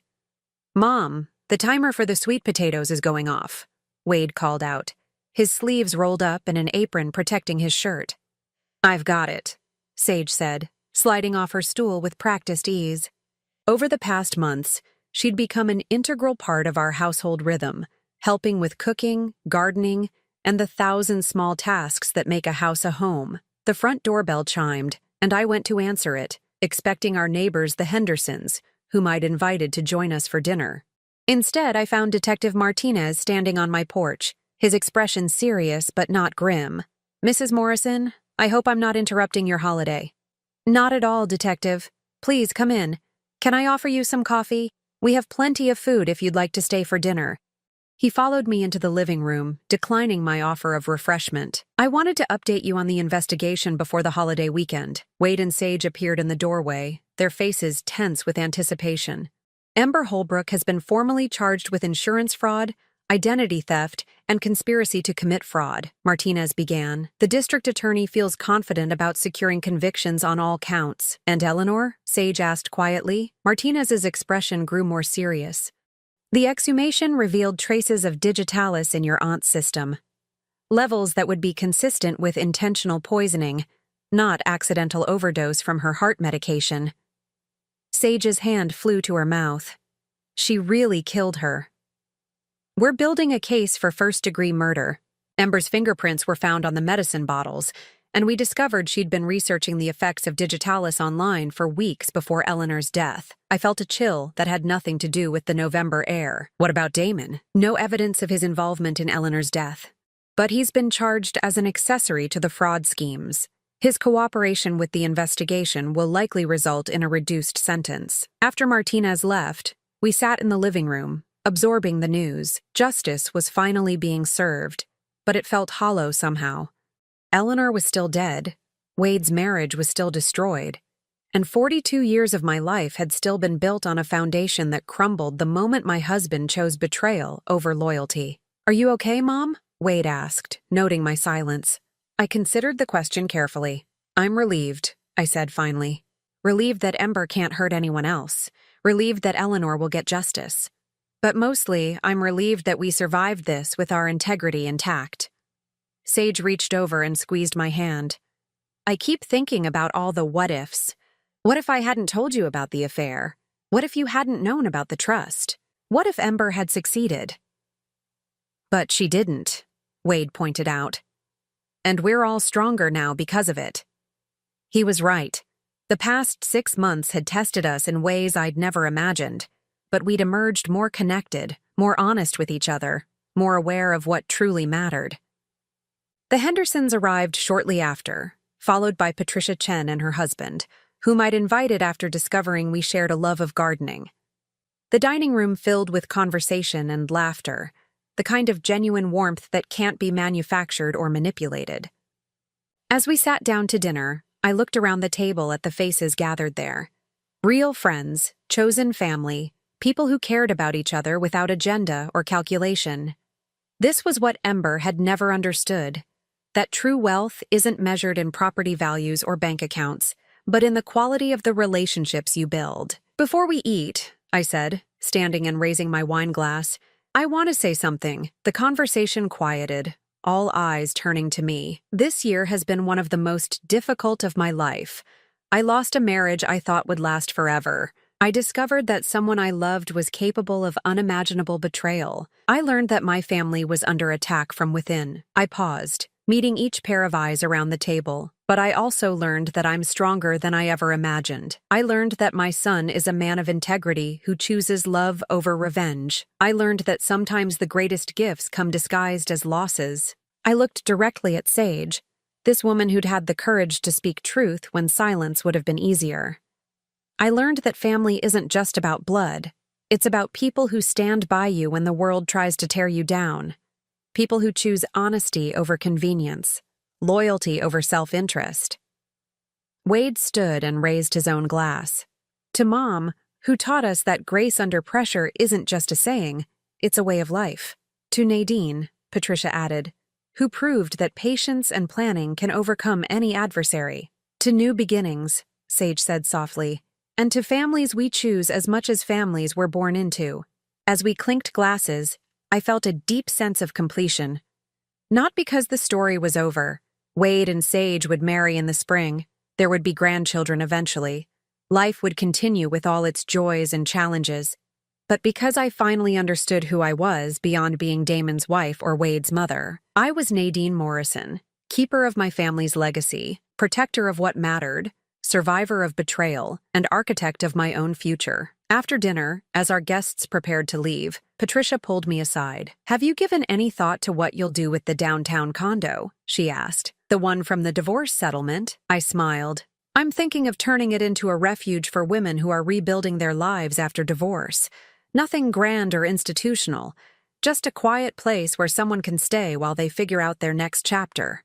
"Mom, the timer for the sweet potatoes is going off," Wade called out, his sleeves rolled up and an apron protecting his shirt. "I've got it," Sage said, sliding off her stool with practiced ease. Over the past months, she'd become an integral part of our household rhythm, helping with cooking, gardening, and the 1,000 small tasks that make a house a home. The front doorbell chimed, and I went to answer it, expecting our neighbors, the Hendersons, whom I'd invited to join us for dinner. Instead, I found Detective Martinez standing on my porch, his expression serious but not grim. "Mrs. Morrison, I hope I'm not interrupting your holiday." "Not at all, Detective. Please come in. Can I offer you some coffee? We have plenty of food if you'd like to stay for dinner." He followed me into the living room, declining my offer of refreshment. "I wanted to update you on the investigation before the holiday weekend." Wade and Sage appeared in the doorway, their faces tense with anticipation. "Ember Holbrook has been formally charged with insurance fraud, identity theft, and conspiracy to commit fraud," Martinez began. "The district attorney feels confident about securing convictions on all counts." "And Eleanor?" Sage asked quietly. Martinez's expression grew more serious. "The exhumation revealed traces of digitalis in your aunt's system. Levels that would be consistent with intentional poisoning, not accidental overdose from her heart medication." Sage's hand flew to her mouth. "She really killed her." "We're building a case for first-degree murder. Ember's fingerprints were found on the medicine bottles, and we discovered she'd been researching the effects of digitalis online for weeks before Eleanor's death. I felt a chill that had nothing to do with the November air. What about Damon? No evidence of his involvement in Eleanor's death. But he's been charged as an accessory to the fraud schemes. His cooperation with the investigation will likely result in a reduced sentence." After Martinez left, we sat in the living room, absorbing the news. Justice was finally being served, but it felt hollow somehow. Eleanor was still dead, Wade's marriage was still destroyed, and 42 years of my life had still been built on a foundation that crumbled the moment my husband chose betrayal over loyalty. "Are you okay, Mom?" Wade asked, noting my silence. I considered the question carefully. "I'm relieved," I said finally. "Relieved that Ember can't hurt anyone else. Relieved that Eleanor will get justice. But mostly, I'm relieved that we survived this with our integrity intact." Sage reached over and squeezed my hand. "I keep thinking about all the what-ifs. What if I hadn't told you about the affair? What if you hadn't known about the trust? What if Ember had succeeded?" "But she didn't," Wade pointed out. "And we're all stronger now because of it." He was right. The past 6 months had tested us in ways I'd never imagined, but we'd emerged more connected, more honest with each other, more aware of what truly mattered. The Hendersons arrived shortly after, followed by Patricia Chen and her husband, whom I'd invited after discovering we shared a love of gardening. The dining room filled with conversation and laughter, the kind of genuine warmth that can't be manufactured or manipulated. As we sat down to dinner, I looked around the table at the faces gathered there. Real friends, chosen family, people who cared about each other without agenda or calculation. This was what Ember had never understood. That true wealth isn't measured in property values or bank accounts, but in the quality of the relationships you build. "Before we eat," I said, standing and raising my wine glass, "I want to say something." The conversation quieted, all eyes turning to me. This year has been one of the most difficult of my life. I lost a marriage I thought would last forever. I discovered that someone I loved was capable of unimaginable betrayal. I learned that my family was under attack from within. I paused, meeting each pair of eyes around the table. But I also learned that I'm stronger than I ever imagined. I learned that my son is a man of integrity who chooses love over revenge. I learned that sometimes the greatest gifts come disguised as losses. I looked directly at Sage. This woman who'd had the courage to speak truth when silence would have been easier. I learned that family isn't just about blood. It's about people who stand by you when the world tries to tear you down. People who choose honesty over convenience, loyalty over self-interest. Wade stood and raised his own glass. To Mom, who taught us that grace under pressure isn't just a saying, it's a way of life. To Nadine, Patricia added, who proved that patience and planning can overcome any adversary. To new beginnings, Sage said softly, and to families we choose as much as families we're born into. As we clinked glasses, I felt a deep sense of completion. Not because the story was over. Wade and Sage would marry in the spring. There would be grandchildren eventually. Life would continue with all its joys and challenges. But because I finally understood who I was beyond being Damon's wife or Wade's mother, I was Nadine Morrison, keeper of my family's legacy, protector of what mattered, survivor of betrayal, and architect of my own future. After dinner, as our guests prepared to leave, Patricia pulled me aside. "Have you given any thought to what you'll do with the downtown condo?" she asked. "The one from the divorce settlement?" I smiled. "I'm thinking of turning it into a refuge for women who are rebuilding their lives after divorce. Nothing grand or institutional, just a quiet place where someone can stay while they figure out their next chapter."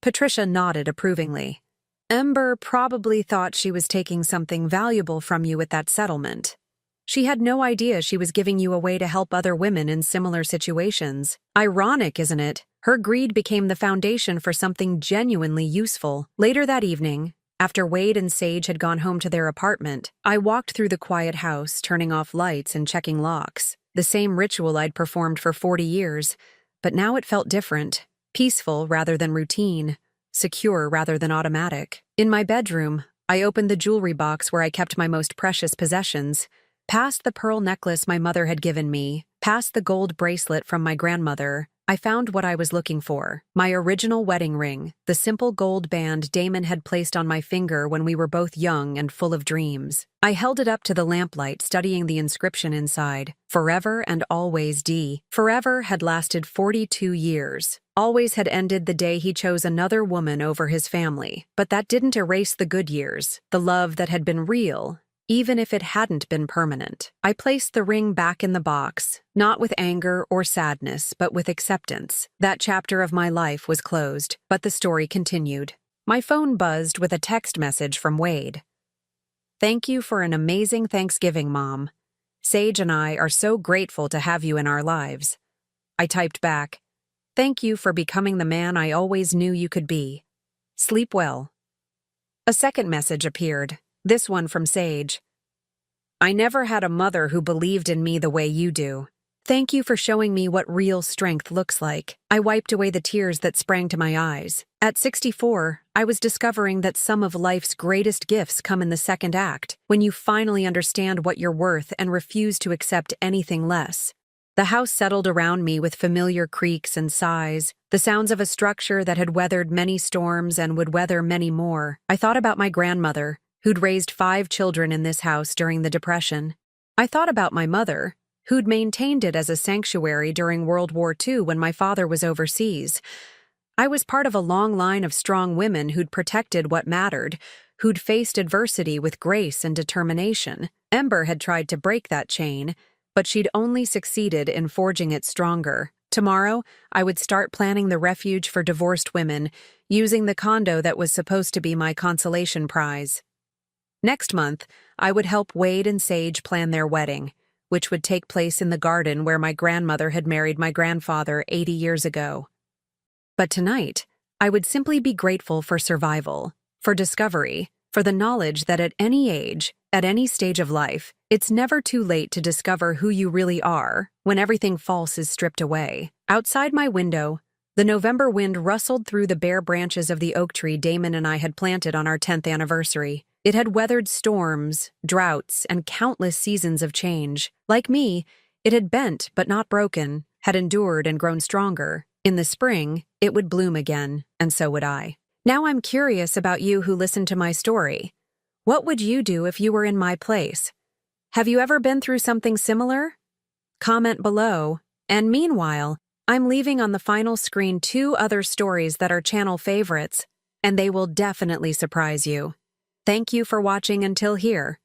Patricia nodded approvingly. "Ember probably thought she was taking something valuable from you with that settlement. She had no idea she was giving you away to help other women in similar situations. Ironic, isn't it? Her greed became the foundation for something genuinely useful." Later that evening, after Wade and Sage had gone home to their apartment, I walked through the quiet house, turning off lights and checking locks. The same ritual I'd performed for 40 years, but now it felt different, peaceful rather than routine, secure rather than automatic. In my bedroom, I opened the jewelry box where I kept my most precious possessions, past the pearl necklace my mother had given me, past the gold bracelet from my grandmother. I found what I was looking for, my original wedding ring, the simple gold band Damon had placed on my finger when we were both young and full of dreams. I held it up to the lamplight, studying the inscription inside. Forever and always D. Forever had lasted 42 years. Always had ended the day he chose another woman over his family. But that didn't erase the good years, the love that had been real, even if it hadn't been permanent. I placed the ring back in the box, not with anger or sadness, but with acceptance. That chapter of my life was closed, but the story continued. My phone buzzed with a text message from Wade. "Thank you for an amazing Thanksgiving, Mom. Sage and I are so grateful to have you in our lives." I typed back, "Thank you for becoming the man I always knew you could be. Sleep well." A second message appeared. This one from Sage. "I never had a mother who believed in me the way you do. Thank you for showing me what real strength looks like." I wiped away the tears that sprang to my eyes. At 64, I was discovering that some of life's greatest gifts come in the second act, when you finally understand what you're worth and refuse to accept anything less. The house settled around me with familiar creaks and sighs, the sounds of a structure that had weathered many storms and would weather many more. I thought about my grandmother, who'd raised 5 children in this house during the Depression. I thought about my mother, who'd maintained it as a sanctuary during World War II when my father was overseas. I was part of a long line of strong women who'd protected what mattered, who'd faced adversity with grace and determination. Ember had tried to break that chain, but she'd only succeeded in forging it stronger. Tomorrow, I would start planning the refuge for divorced women, using the condo that was supposed to be my consolation prize. Next month, I would help Wade and Sage plan their wedding, which would take place in the garden where my grandmother had married my grandfather 80 years ago. But tonight, I would simply be grateful for survival, for discovery, for the knowledge that at any age, at any stage of life, it's never too late to discover who you really are when everything false is stripped away. Outside my window, the November wind rustled through the bare branches of the oak tree Damon and I had planted on our 10th anniversary. It had weathered storms, droughts, and countless seasons of change. Like me, it had bent but not broken, had endured and grown stronger. In the spring, it would bloom again, and so would I. Now I'm curious about you who listened to my story. What would you do if you were in my place? Have you ever been through something similar? Comment below, and meanwhile, I'm leaving on the final screen 2 other stories that are channel favorites, and they will definitely surprise you. Thank you for watching until here.